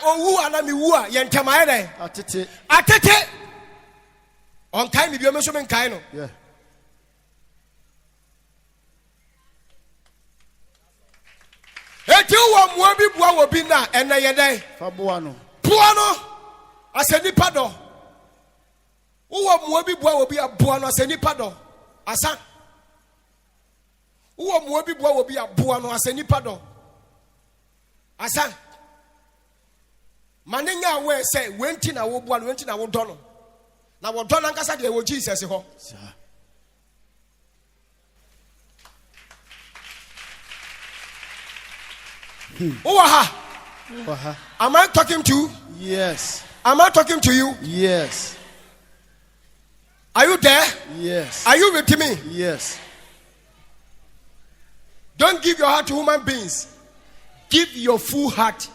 owu ana me wu a ye ntamaye den. Atete. On kai me bio me so me kai no. Yeah. Eti wo mo bi bua wo bi na ena ye den. Fa bua no. Bua no. Ase nipa do. Wo mo bi bua wo bi abua no ase nipa do. Asa. Wo mo bi bua wo bi abua no ase nipa do. Asa. Manenya we say wenti na wo bua no wenti na wo do no. Na wo do na nkasa de wo Jesus ho. Sir. Oha. Am I talking to you? Yes. Am I talking to you? Yes. Are you there? Yes. Are you with me? Yes. Don't give your heart to human beings. Give your full heart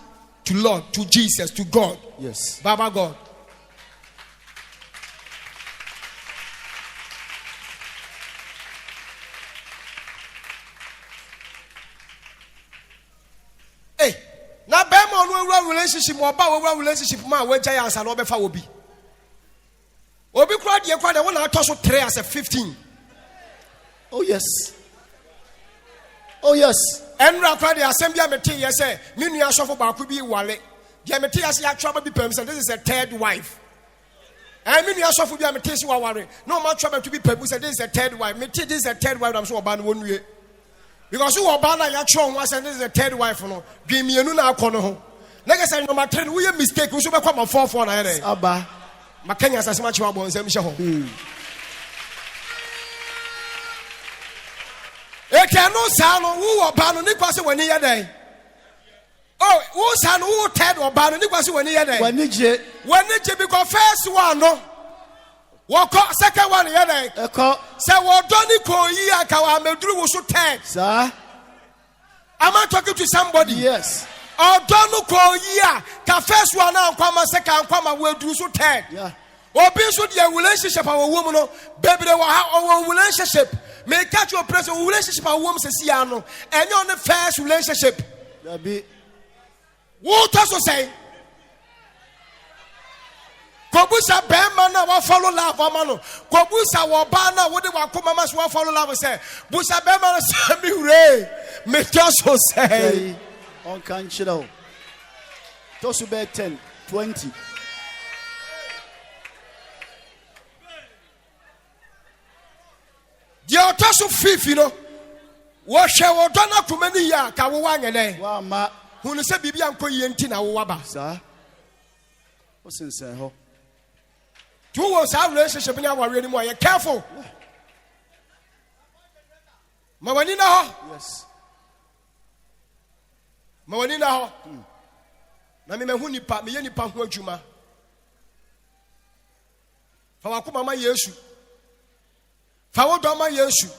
to Lord, to Jesus, to God. Yes. Baba God. Hey, now Bema no relationship or power relationship man where giants and obefa will be. Obi crowd ye crowd one I toss 3 as a 15. Oh yes. Oh yes. Enra crowd the assembly mete ye say me nua sofo ba ko bi wale. Ye mete ye say atwa bi pem say this is a third wife. I mean nua sofo bi mete say wa ware. No ma twa to be pem say this is a third wife. Mete this is a third wife am so oba no wonue. Because who oba na ya twa ho say this is a third wife no. Dwe mienu na akono ho. Like I said number 3 we mistake we so be come 4 na here. Abba. Makanya asasema chiwa bo nsem hye ho. Ekanu sa no wo oba no ni kwase wani ye dan. Oh, wo sa no wo third oba no ni kwase wani ye dan. Wani je because first one no. Woko second one ye dan. Eko. Se wo do ni ko yi aka wa meduru wo so third. Sir. Am I talking to somebody? Yes. Odonu ko yi a ka first one na kwama second kwama we duru so third. Yeah. Obi so the relationship our woman no bebre wa relationship may catch your present relationship our woman say sia no and on the first relationship that be what also say kobusa bema na wa follow love ama no kobusa wo ba na wo de wa ko mama so wa follow love say busa bema na say mi ure me just so say on can chiro to so be 10 20. The otaso fifi no wo hwe wo do na kuma ni ya ka wo wa nyene Wa ma hunu se bibia nko ye nti na wo waba sir. O sense ho. Tu wo sa relationship ni aware ni mo ye careful. Mawani na ho. Yes. Mawani na ho. Na me mehu nipa me ye nipa ho adwuma. Fa wa ko mama Yesu. Fa wo do ma Yesu.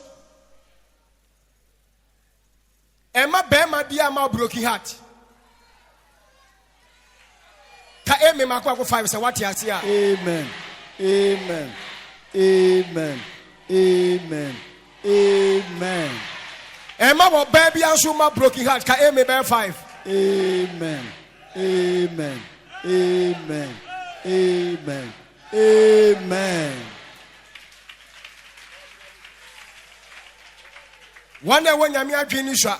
Emma bema dia ma broken heart. Ka eme makwa 5 say what ya see. Amen. Amen. Amen. Amen. Amen. Emma wo baby anso ma broken heart ka eme be 5. Amen. Amen. Amen. Amen. Amen. One day when Yami adwini sha.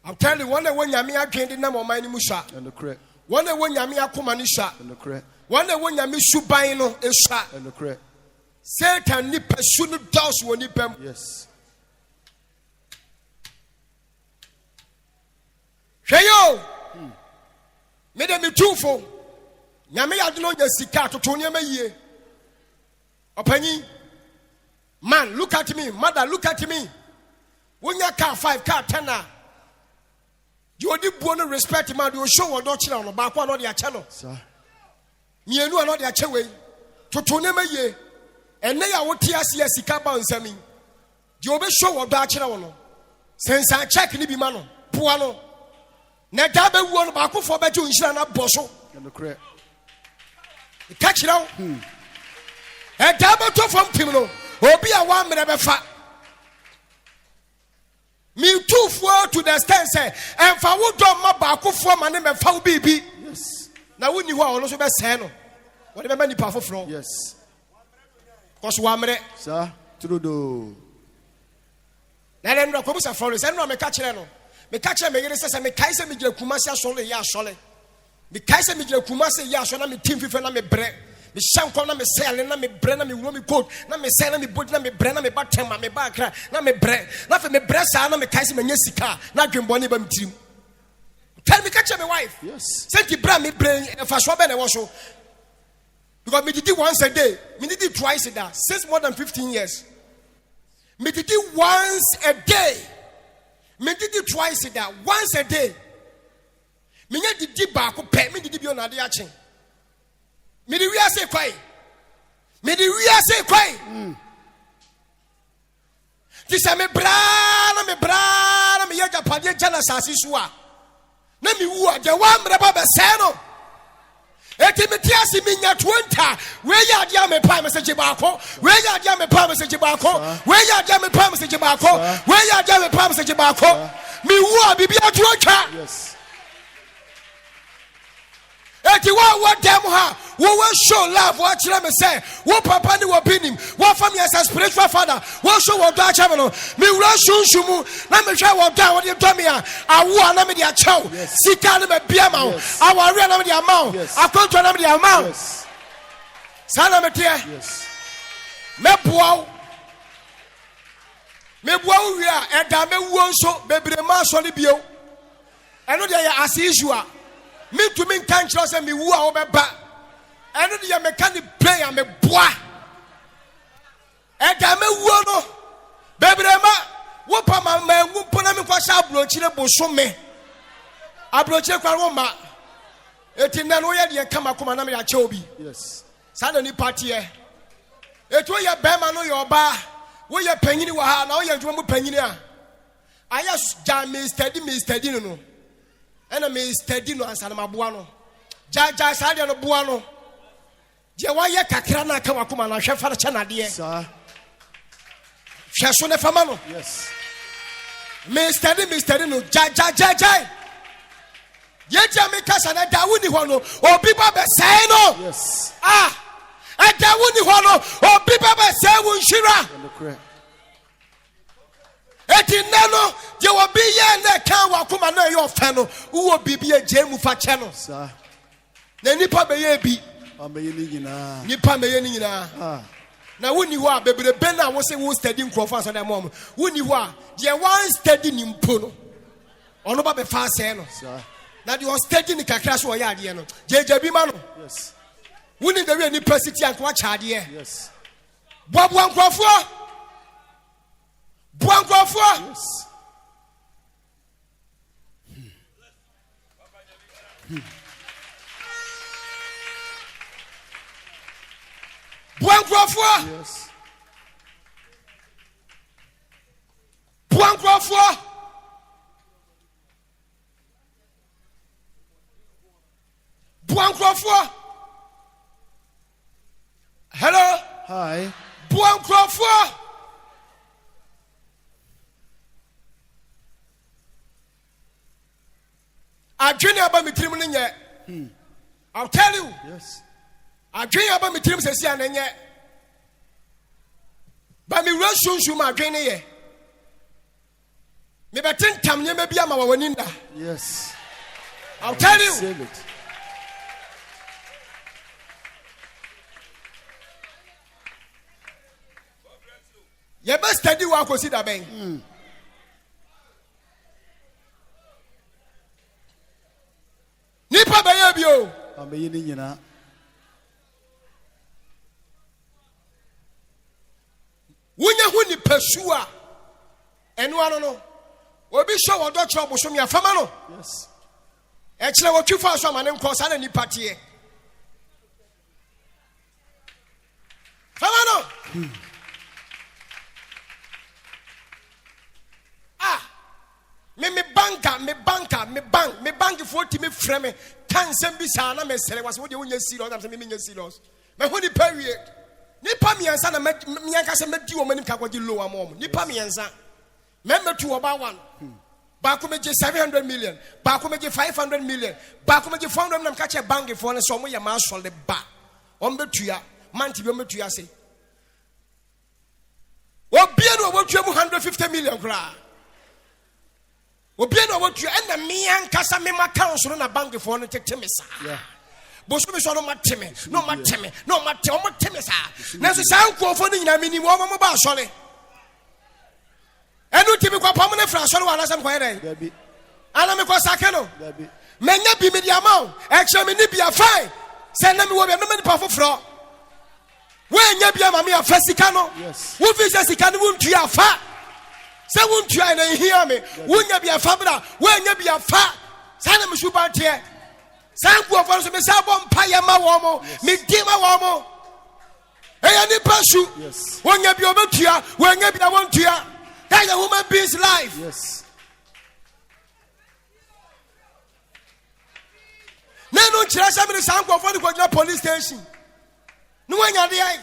I'm telling you, one day when Yami adwini na mo man ni mu sha. And the correct. One day when Yami akoma ni sha. And the correct. One day when Yami suban no e sha. And the correct. Satan ni pursue no doors woni pam. Yes. Hweyo. Me de me tufo. Nyame yade no nya sika toto ne mayie. Opanyi. Man, look at me. Mother, look at me. When you car 5, car 10 now. You do no respect man. You show what don't you know back one on your channel. Sir. Me and you are not their channel. To Tonema ye. And they are what TSC Sikaba and Sami. You be show what that channel. Since I check ni be mano. Puano. Netabe won back for better in Shana Bosso. And the correct. Catch it out. And double to from Timno. Obi a 1 minute befa. Me too for to the extent say and for wo do ma ba ko for ma ne me fa bibi. Yes. Na woni ho a ono so be say no. Wo de be ma nipa foforo. Yes. Cause 1 minute. Sir. Trudo. Na le no ko busa for say no me ka kire no. Me ka kire me yere say me kai say me gira kumasi asole ya asole. Me kai say me gira kumasi ya asole na me team fifa na me bre. Me shanko na me sell na me bre na me wo me coat na me sell na me body na me bre na me batem na me ba kra na me bre na fe me bre sa na me kai se me nya sika na dwembo ne ba mtirim. Tell me catch my wife. Yes. Send the bra me bre fa so be na wo so. Because me did it once a day, me did it twice a day since more than 15 years. Me did it once a day. Me did it twice a day, once a day. Minya didi baako pɛ me didi bi on ade achen. Me di wiase kwai. Me di wiase kwai. Ti se me bra na me yaja pade jana sase so a. Na me wu a de wa mreba be se no. Eti me tiasi me nya 20. We ya ade me pa message baako. We ya ade me pa message baako. We ya ade me pa message baako. We ya ade me pa message baako. Me wu a bibi atwa. Yes. Eti wa dem ha wo show love wa kire me say wo papa ni wo binim wo family as a spiritual father wo show wo do a kire me no me wura shunshum na me hwe wo do a wo de do me a awo na me de a chew sika na me bia ma aware na me de ama akonto na me de ama sana me tie me boa wi a eda me wuo nso bebre ma so ne bio eno de ya as issue me to me can't trust me who are over back. I know the mechanic play and me boy. And I may won. Baby, whoop my man, whoop on me for sharp broach in a bush on me. I broach a quaroma. It in the come up and I chobi. Yes. Suddenly party. It was your bema or your bar. Where your penny were now you're doing penny. I just jam me steady no. Enemy steady no answer my buano. Jaja sadia no buano. Je wa ye kakra na ka wakoma na hwe fara chana de. Sir. Hwe so ne fama no. Yes. Me steady no jaja. Ye ja me kasa na da woni ho no. Obi ba be sai no. Yes. Ah. E da woni ho no. Obi ba be sai won hwira. Eti nano je obi ye na kan wakoma na ye ofa no wo bibi e jemu fa che no sir na nipa be ye bi ameye ni nyina na woni ho a bebrebe na wo se wo study nkrofo aso na mom woni ho a je one study ni mpo no ono ba be fa se no sir na de o study ni kakra so o ya ade no jeje bi ma no yes woni the we ni persiti anko cha ade yes bobo nkrofo yes. Yes. Hello. Hi. I'll tell you. Yes. I dream about me dreams as young and yet. But me rush soon my dream here. Maybe 10 times you may be a mawaninda. Yes. I'll tell you. Save it. You best study what I consider bang. Nipa bayabio. Ameye ni nyina. Wunya hu ni pesua. Enu ano no. Obi show odo chro bosom ya fama no. Yes. E kire wo twifa so amane nko sa na nipa tie. Fama no. Me bank for me frame can send be sana me sele was what you serious am say me nya serious me ho ni pawie nipa me ansa na me anka se medi o mani ka kwaji low am nipa me ansa me metu oba one ba ko me 700 million ba ko me 500 million ba ko me 400 million ka che bank for na so mo ye ma so le ba on betua manti bi o metua say obi no wo tua mu 150 million kra obi na what you and the me and kasa me ma council na bank for no tete me sa boso me so no mateme no mateme o mateme sa na so san ko fo ni nyina me ni mo ba so le enu tibi kwa pam na fra so le wala sam ko yere Dabi. Ana me ko sake no Dabi. menya bi me dia ma e kire me ni bia fine se na me wo bia no me ni pa foforo we nya bia ma me afa sika no Yes. wo fi sika no wo ntua afa. Se won tua na hia me wonya bia fa bra wonya bia fa Sana Mishubantia. Sangu of us, Miss Albon Payama Womo, Midima Womo. Hey, any passion. Yes. When you be over to ya, when you be a one to ya. That's a human being's life. Yes. No, Chirasa, the Sangu of the police station. No one at the egg.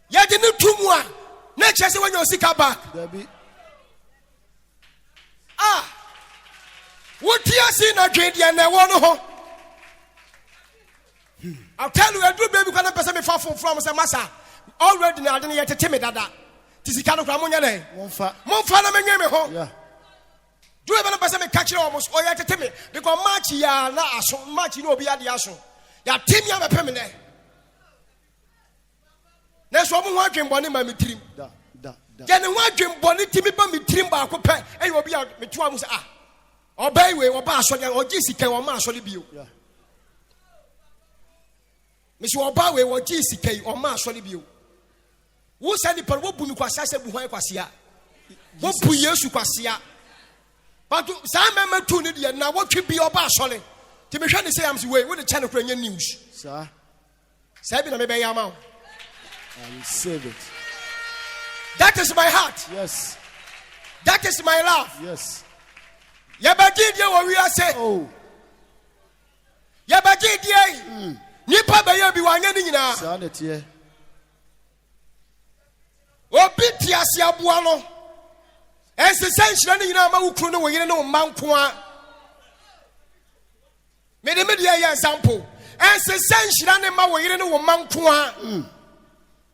Ya didn't two more. Next year, when you see her back. What you see in a dream, and I want to home. I'll tell you, I do baby can person me far from some massa. Already now, I didn't yet tell me that. This is kind of Ramonia. Monfana me home. Do you ever person me catch almost or yet tell me? Because March ya na so much you know be at the aso. Ya team ya me permanent. Next one more dream bonnie my trim. Then one dream bonnie Timmy by me trim back up and you will be out with 2 hours. Obey we or bash or Jessica or Marshall Bill. Miss Obawe or Jessica or Marshall Bill. Who said the Parwopun Quasasa Buhaquasia? What Puyas Quasia? But some member to Nidia now what should be your Bashole? Timmy say I'm away with the channel for your news. Sir, Sabina maybe I'm out. I will save it. That is my heart. Yes. That is my love. Yes. Yabagidi what we are saying. Oh. Yabagidi. Nipa bayo bi wanyani nyina. Sanity. Obi ti ase aboa no. Ensesenhyira ne nyina ma wukru no woyire ne wo manko a. Me de ya example. Ensesenhyira ne ma woyire ne wo manko a.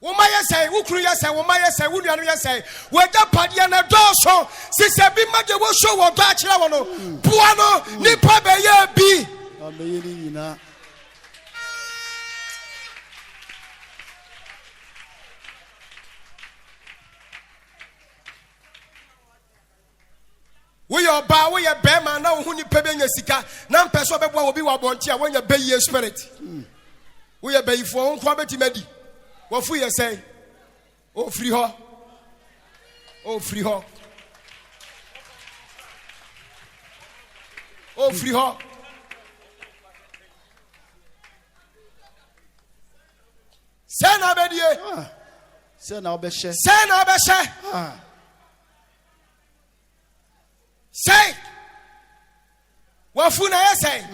Woma yesai wukru yesai woma yesai wunuanu yesai weda padia na doso sise bi maje wo show wo do akira wo no bua no nipa be ye bi ameyeni nyina we your ba we your be man na wo nipa be nya sika na mpeso be bua obi wa bonti a wonya be ye spirit we your be ifo nko betimadi. What free you say? Oh, free her. Oh, free her. Oh, free her. Say now, baby. Say now, baby. Say now, baby. Say. What free you say?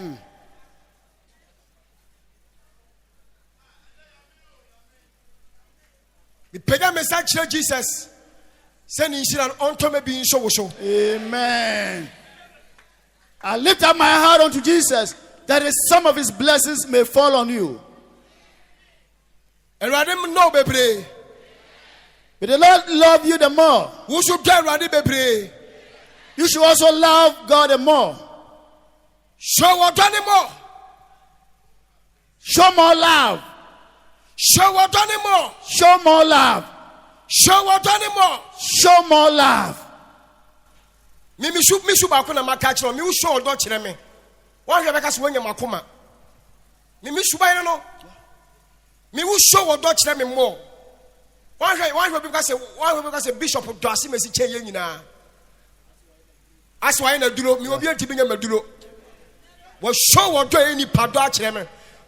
The pagan message of Jesus sending Shiran unto me being show. Amen. I lift up my heart unto Jesus that some of his blessings may fall on you. And I didn't know, baby. But the Lord love you the more. Who should tell Randy, baby? You should also love God the more. Show what more. Show more love. Show what more. Show more love. Show what more. Show more love. Me should back on my catch on me. Show don't tell me. Why have I got when you're Makuma? Me should buy no. Me will show what don't tell me more. Why because a bishop of Dasi Messi Chayina. That's why I do me will be able to be a Maduro. Well, show what do any Padua.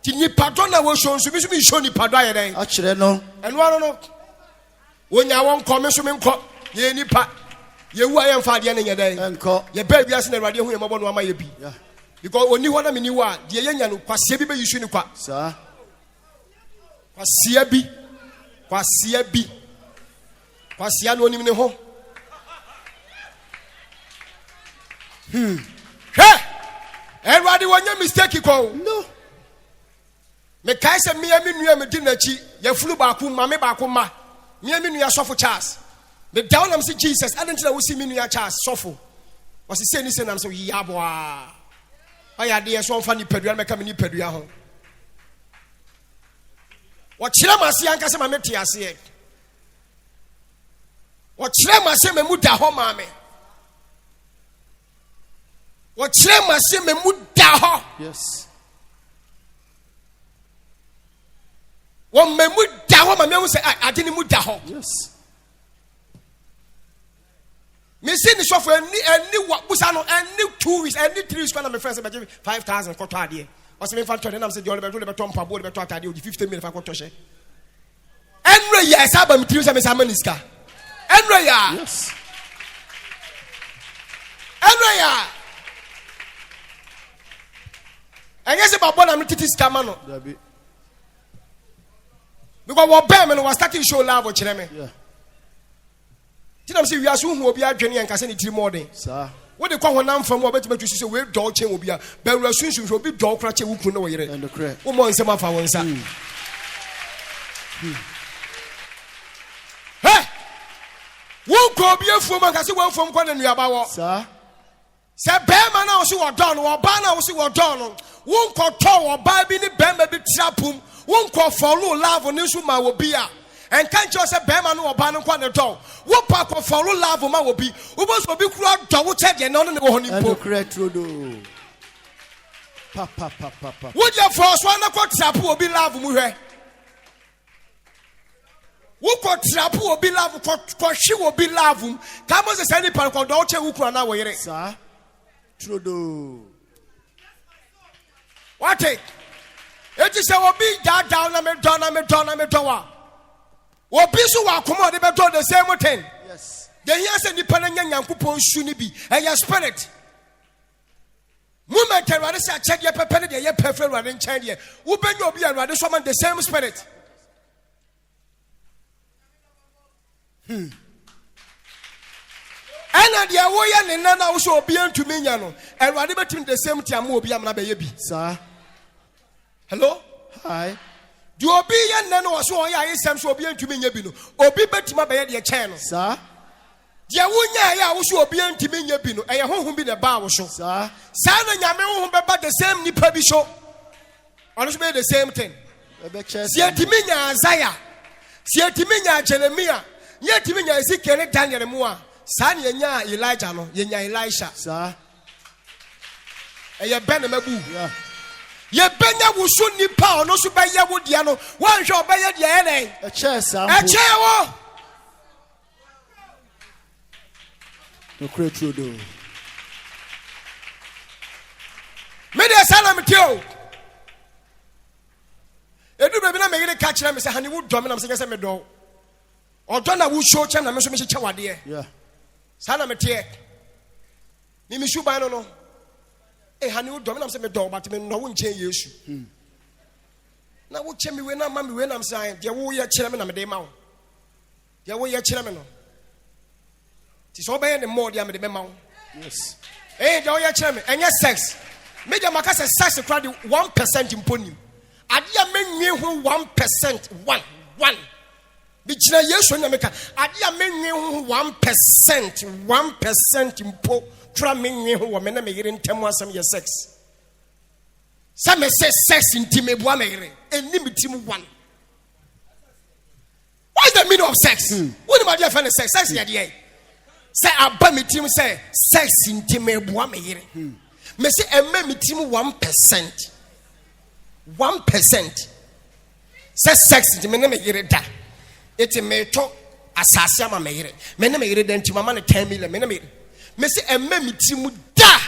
Ni padona wo show so me show ni padua ye den a kire no eno no wonya won come so me nko ye nipa ye wu aye mfa de ne ye den enko ye ba wiase na awade hu ye mobo no ama ye bi because oni ho na me ni wa de ye nya no kwase bi be yisu ni kwa sa kwase no onim ne ho he everybody wonya mistake ko no me kai se me nua me di nachi ya fulu ba ku ma me ba ku ma me nua sofo Charles the down am see Jesus I didn't know we see me nua Charles sofo was he say ni say nam so ya boa aya de so mfa ni padua me ka me ni padua ho wo kire ma se anka se ma me te ase wo kire ma se me mu da ho ma me wo kire ma se me mu da ho yes one me mu da ho ma me say I didn't mu da ho yes me see the software any what busano any 2 weeks any 3 weeks when my friends say 5,000 for tadi or say me fan turn am say the only better tom pa board better tadi 50 million for kwotoshe enre ya saba me 3 say me samaniska enre ya Yes. enre ya enye se babo na me titi scam no Dabi. because what bear me no was starting show love kire me Yeah. tinam say we aso hu obi adwene en kase ne tiri modern Sir. what they call one from what better to say we dog chain obi a beru asunsun obi dog kra che wuku na wo yire And the credit. wo mo nsem afa won sa hey wo ko obi afuom an kase wo afuom kwa na nuaba wo Sir. se bema na wo se wo don wo ba na wo se wo don no wo nkoto wo ba bi ni bema bi trapum wo nko follow love ni so ma wo bi a en kan che se bema no wo ba no kwa ne don wo pa ko follow love ma wo bi wo bo so bi kura don wo che de no ne wo ho ni And the po credit. Trudeau. Papa. wo je for so na ko trapu obi love mu hwe wo ko trapu obi love ko hwe obi love mu ka mo se ni pa ko don wo che wo kura na wo yire Sir. Trudeau. what it is a obi down na me don wa obi so wa komo de be do the same thing Yes. the here say nipa na nya nyankopon su ni bi e ya spirit moment awade say achede pepe ne de ye pefe awade nchen de wo benya obi awade so man the same spirit ana de wo ye ne na wo so obi antumi nya no awade betim the same thing am obi am na be ye bi Sir. hello Hi. do obi ye ne no wo so ya ye sem so obi antumi nya bi no obi betima be ye de chen no Sir. de wo nya ya wo so obi antumi nya bi no eye honhom bi na ba wo so Sir. sa na nyame honhom be ba the same nipa bi so ono so be the same thing si etimi nya Isaiah si etimi nya Jeremiah ye etimi nya Ezekiel Daniel mu a sa na nya Elijah no ye nya Elisha Sir. eye ben mabu Yeah. ye benya wo so nipa ono so be ye wo dia no wan hwe obe ye dia ye den A chair, sir. e che wo The credit. Trudeau. me de salam tio edu be bi na me yire ka kire me se hani wo do me na me se me do odo na wo show chem na me so me che wade Yeah. sana me tie ni mi shuban no e hani wo do me na me se me do but me no wo nchen Yesu na wo che me we na ma me we na me say de wo ye kire me na me de ma wo de wo ye kire me no ti so be ne mo de me de me ma wo Yes. de wo ye kire me enye sex me de maka se sex kra de 1% imponim ade a menwe ho 1% 1 bi kira Yesu na meka ade a menwe ho 1% impo tra menwe ho wo me na me yire ntem asem ye sex sa me se sex intime bua me yire eni mitim 1 what is the meaning of sex what do my dear friend sex ye dey say abba mitim say sex intime bua me yire me say emma mitim 1% 1% say sex intime na me yire da eti me to asase ama me yire me na me yire da ntima ma na 10 million me na me say emma mitim da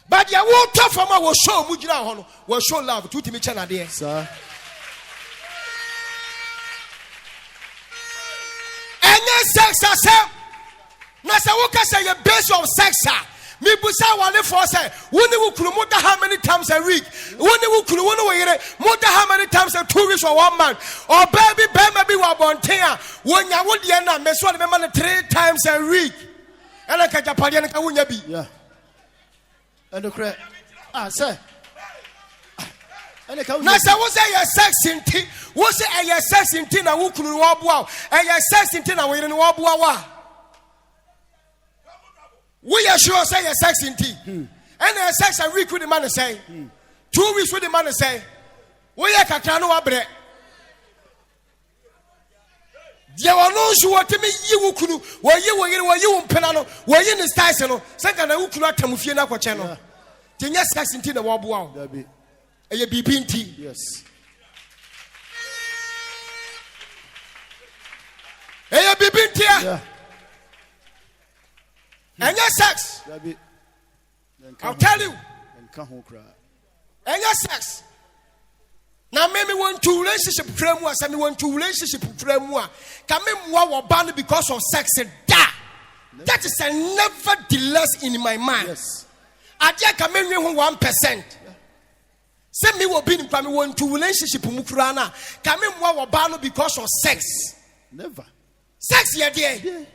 but ya wo to from a wo show mu gira ho no wo show love to timi chana de Sir. enye sex asem na say wo ka say your base of sex me busa wale for say woni wo kunu mo da how many times a week woni wo kunu woni wo yire mo da how many times a 2 weeks or 1 month or baby be wa bonten a wonya wo de na me so de me ma 3 times a week ela ka japade na ka wonya bi Yeah. And the credit. Sir. And the count. na say wo say your sex inti wo say your sex inti na wo kunu wo boa your sex inti na wo yire no wo boa wa we are sure say your sex inti and your sex a week with the man say 2 weeks with the man say we are kakra no wabre dia wono nso wotemi yi wo kunu wo yi wo yire wo yi wo mpena no wo yi ne style no say kana wo kunu atamfie na kwache no tinya sex inti na wo boa o Dabi. eye bibi inti Yes. eye bibi inti Yeah. And your sex. I'll tell you. And your sex. Now, maybe want to relationship framework, and we want to relationship framework. Can me more ban because of sex? That is a nevertheless in my mind. Yes. I just come in 1%. Say me will be in me want to relationship mukrana. Can me more ban because of sex? Never. Sex, yeah, dear.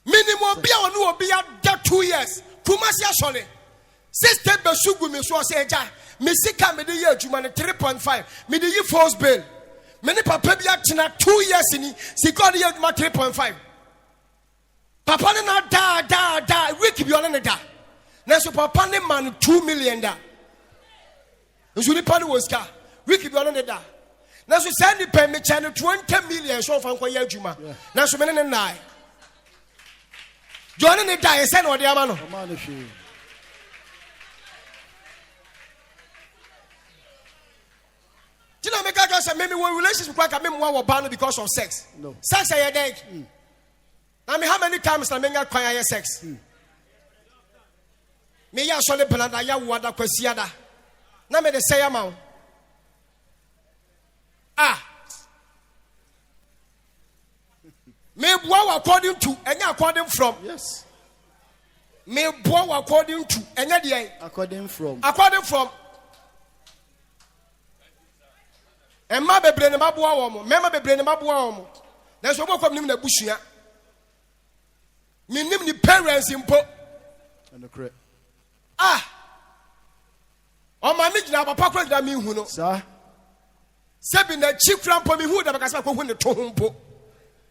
Minimum be on no be at 2 years. Kumasia Sole. Sister Besugu me so say ja. Me sika me the year juma 3.5. Me the year first bill. Many papa be at 2 years in sika the year juma 3.5. Papa na da week bi on da. Na so papa ne man 2 million da. Nso ni pa was car. Week bi on da. Na so send the pay me channel 20 million so fan kwa year juma. Na so me ne nai. Johnny ne die send o de ama no. You know, make I say maybe one relationship like me more ban because of sex. No. Sex I dead. Now me how many times I menga kwanya sex? Me ya so le blanda ya wada kwasiada. Na me de say am. Me bow according to enya according from. Yes. Me bow according to enya dey. According from. Emma bebre ne maboa wo mo, mema bebre ne maboa wo mo. Na so bokom nim na busua. Minim ni parents impo. And the correct. O ma mi gina papa kro gina mi hu no. Sir. Sebi na chikra mpo mi hu da bakasa ko hu ne to hu mpo.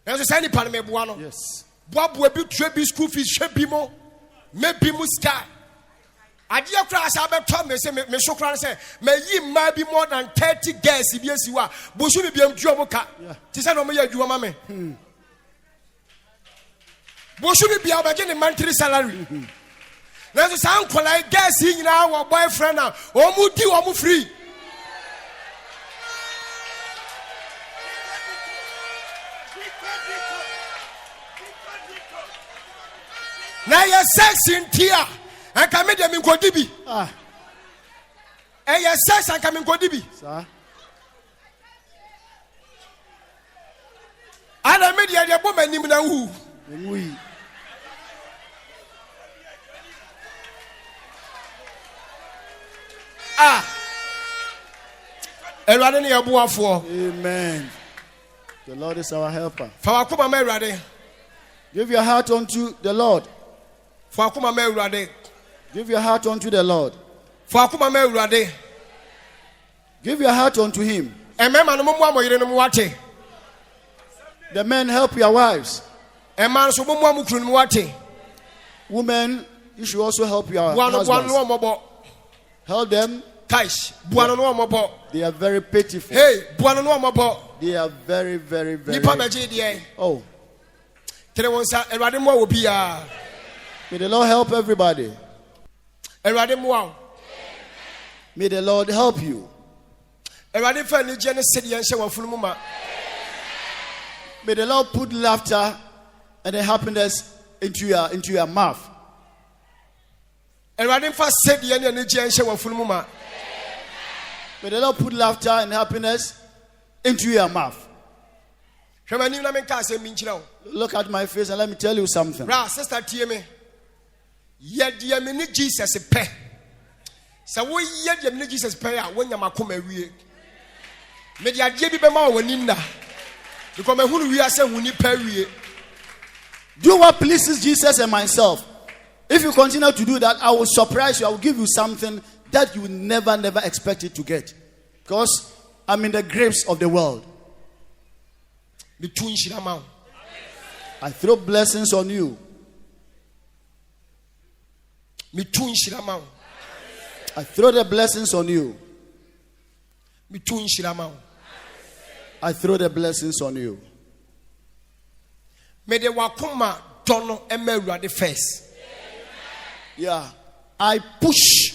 Na so say ni pa me boa no. Yes. Boa bi tue bi school fees hwe bi mo. Me bi mu sky. Adia kra sa be to me say me so kra say me yi ma bi more than 30 girls bi esi wa bo so bi biam duo mo ka ti say no me ya duo ma me bo so bi bia ba ge ne monthly salary na so san kola girls yi nyina wo boyfriend na o mu di o mu free na ya sex in tia and come me in Kodibi. And yes, sex and come in Kodibi. Sir. And I made the woman named who. Amen. The Lord is our helper. Give your heart unto the Lord. Give your heart unto the Lord. Give your heart unto Him. The men, help your wives. Women, you should also help your husbands. Help them. They are very pitiful. They are very, very, very. Oh. May the Lord help everybody. May the Lord help you. May the Lord put laughter and the happiness into your mouth. May the Lord put laughter and happiness into your mouth. Look at my face and let me tell you something. Sister, Jesus pay. So we Jesus pay when you come away. Media JB Bema Waninda. Because who we are saying we need pay. Do what pleases Jesus and myself. If you continue to do that, I will surprise you. I will give you something that you will never expect it to get. Because I'm in the grapes of the world. I throw blessings on you. I throw the blessings on you. I throw the blessings on you. May the wakuma dono emeru the face. Yeah. I push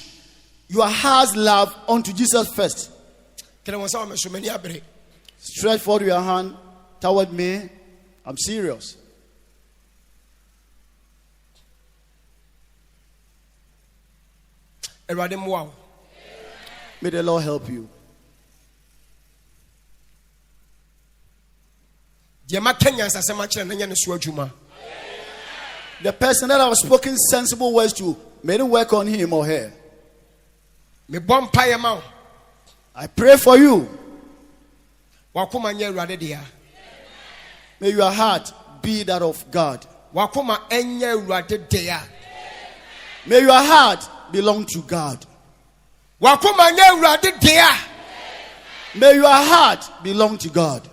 your heart's love onto Jesus first. Stretch forward your hand toward me I'm serious. Awurade mmoa wo. May the Lord help you. Deɛ maka nyansasɛm akyerɛ no nyɛ ne so adwuma. The person that I was spoken sensible words to, may it work on him or her. Mebɔ mpaeɛ ma wo. I pray for you. Wakoma nyɛ Awurade dea. May your heart be that of God. Wakoma ɛnyɛ Awurade dea. May your heart belong to God. Wakoma nyɛ Awurade dea. May your heart belong to God.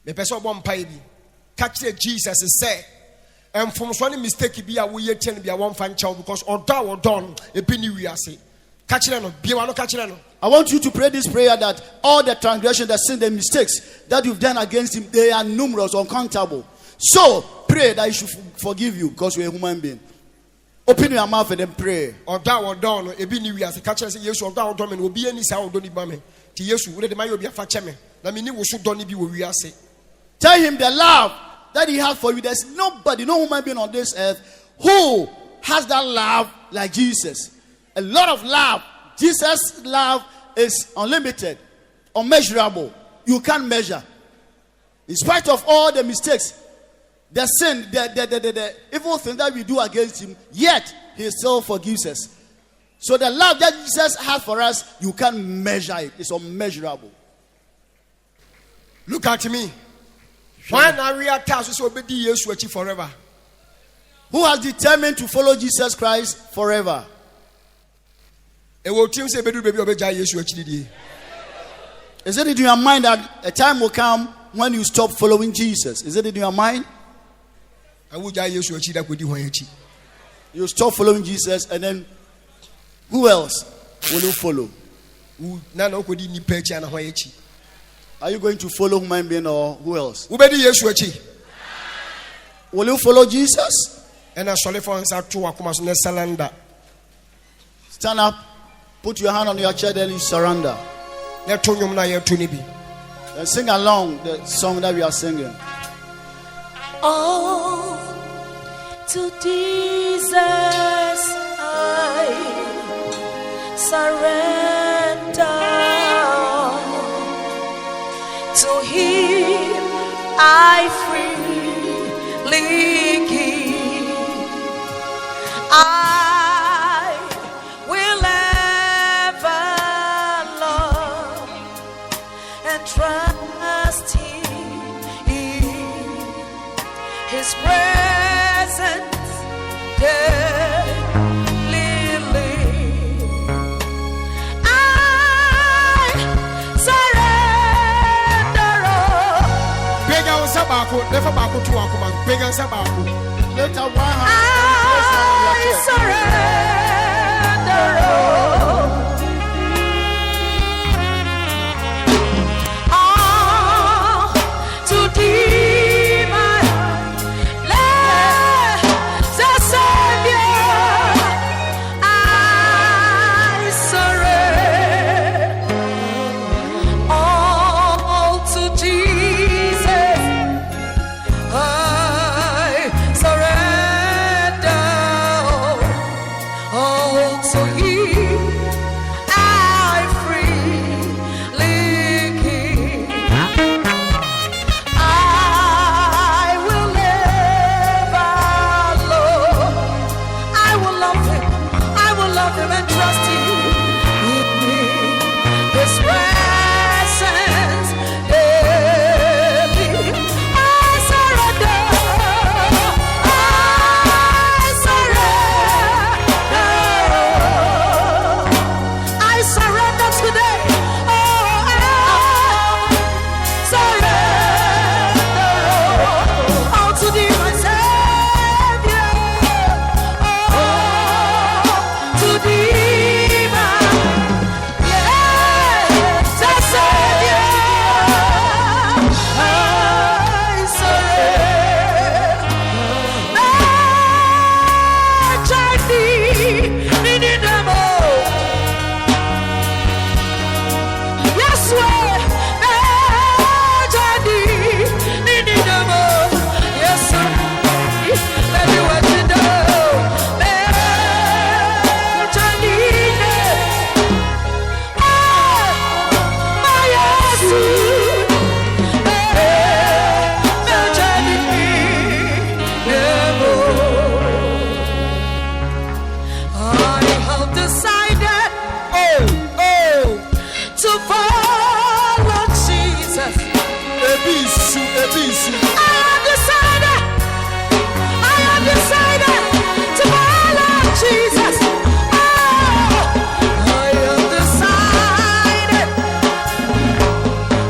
Mepɛ sɛ ɔbɔ mpaeɛ bi. Ka kyerɛ Jesus sɛ ɛmfomsoɔ ne mistake bi a woyɛ tiɛ no bi a wɔmfa nkyɛw because ɔdɔ a wɔdɔ no ebi ne wiase. Ka kyerɛ no, biewa no ka kyerɛ no. I want you to pray this prayer that all the transgressions, the sin, the mistakes that you've done against him, they are numerous, uncountable. So pray that he should forgive you because you're a human being. Open your mouth and then pray. Ɔdɔ a wɔdɔ no ebi ne wiase. Ka kyerɛ sɛ Yesu ɔdɔ a wɔdɔ me no obi ani saa ɔdɔ ni ba me. Ti Yesu wode de ma yɛ obi afa kyɛ me. Na me ni wo so dɔ ne bi wɔ wiase. Tell him the love that he has for you. There's nobody, no human being on this earth who has that love like Jesus. A lot of love. Jesus' love is unlimited, unmeasurable. You can't measure. In spite of all the mistakes, the sin, the evil thing that we do against him, yet he still forgives us. So the love that Jesus has for us, you can't measure it. It's unmeasurable. Look at me. Why not we are tasked to obey Jesus forever? Who has determined to follow Jesus Christ forever? Is it in your mind that a time will come when you stop following Jesus? Is it in your mind? You stop following Jesus, and then who else will you follow? Are you going to follow human being or who else? Will you follow Jesus? Stand up, put your hand on your chest, and you surrender. And sing along the song that we are singing. Oh, to Jesus I surrender. To him I freely give. I will ever love and trust him in his presence daily live. I surrender all. Never back to Akuma. Big and Sabaku. Lift up one hand. I surrender all to thee, my blessed Savior. I surrender all to Jesus. I surrender all to you. Ebisu, Ebisu. I have decided to follow Jesus. Oh, I have decided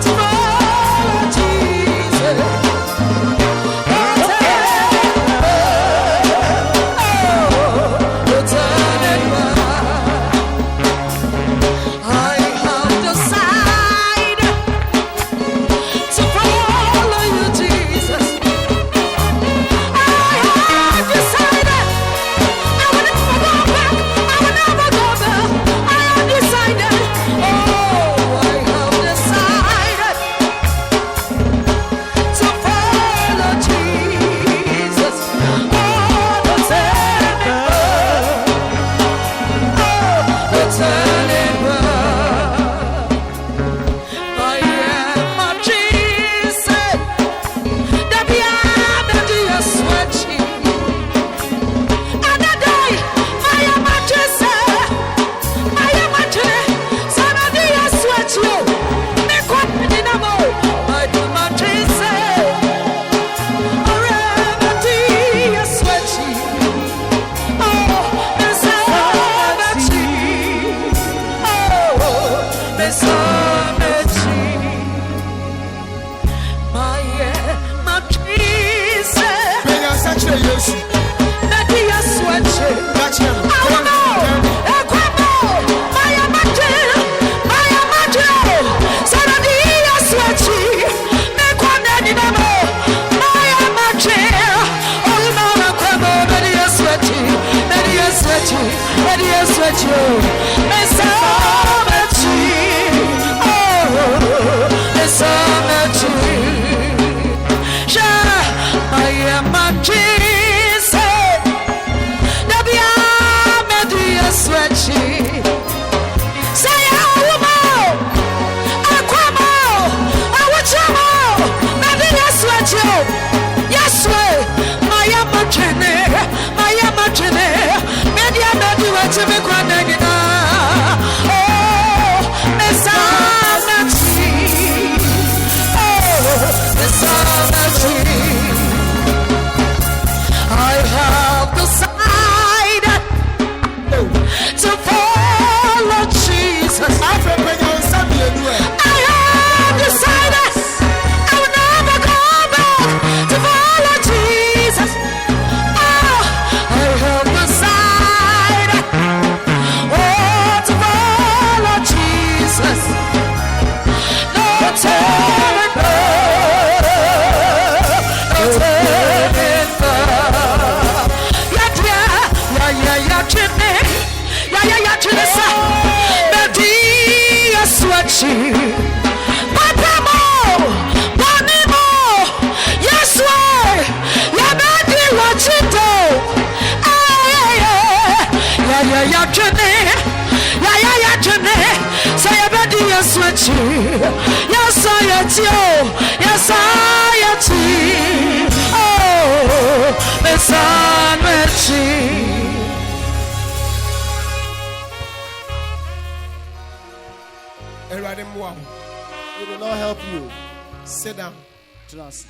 to follow Jesus. Oh, turn it back. I have decided to follow you, Jesus. I have decided I will never go back. I will never go back. I have decided. Oh, I have decided to follow Jesus. Oh, the turning back. Oh, the turning back. I am a Jesus. The piano dia sweaty. And the day, I am a Jesus. I am a Jesus. Son of dia sweaty. Me quite dinamo. I am a Jesus. Forever dia sweaty. Oh, the sanity. Oh, the sanity. My Jesus. Bring us such a yes. That he has sweated. Catch him. I don't know. I am a jail. I am a jail. So that he has sweated. Make one anymore. I am a jail. Oh, no, no, come on. That he has sweated. That he has sweated. That he has sweated. May somebody. Oh, may somebody. I am a Jesus. The Biamedia sweaty. Say, I Aquamo, I watch you. Nadia sweaty. Yes, way. My amachine. My amachine. Media media to me granagina. Oh, Miss Amati. Oh, Miss Amati. I have decided to follow Jesus. I have decided I will never go back to follow Jesus. Oh, I have decided, to follow Jesus. No turning back. No turning back. Papa mo, Bonnie mo, yes way, ya badi wachito, ya chene, say ya badi yes wachi, yes I yes oh, besan wachi. Everybody, It will not help you. sit down. Trust.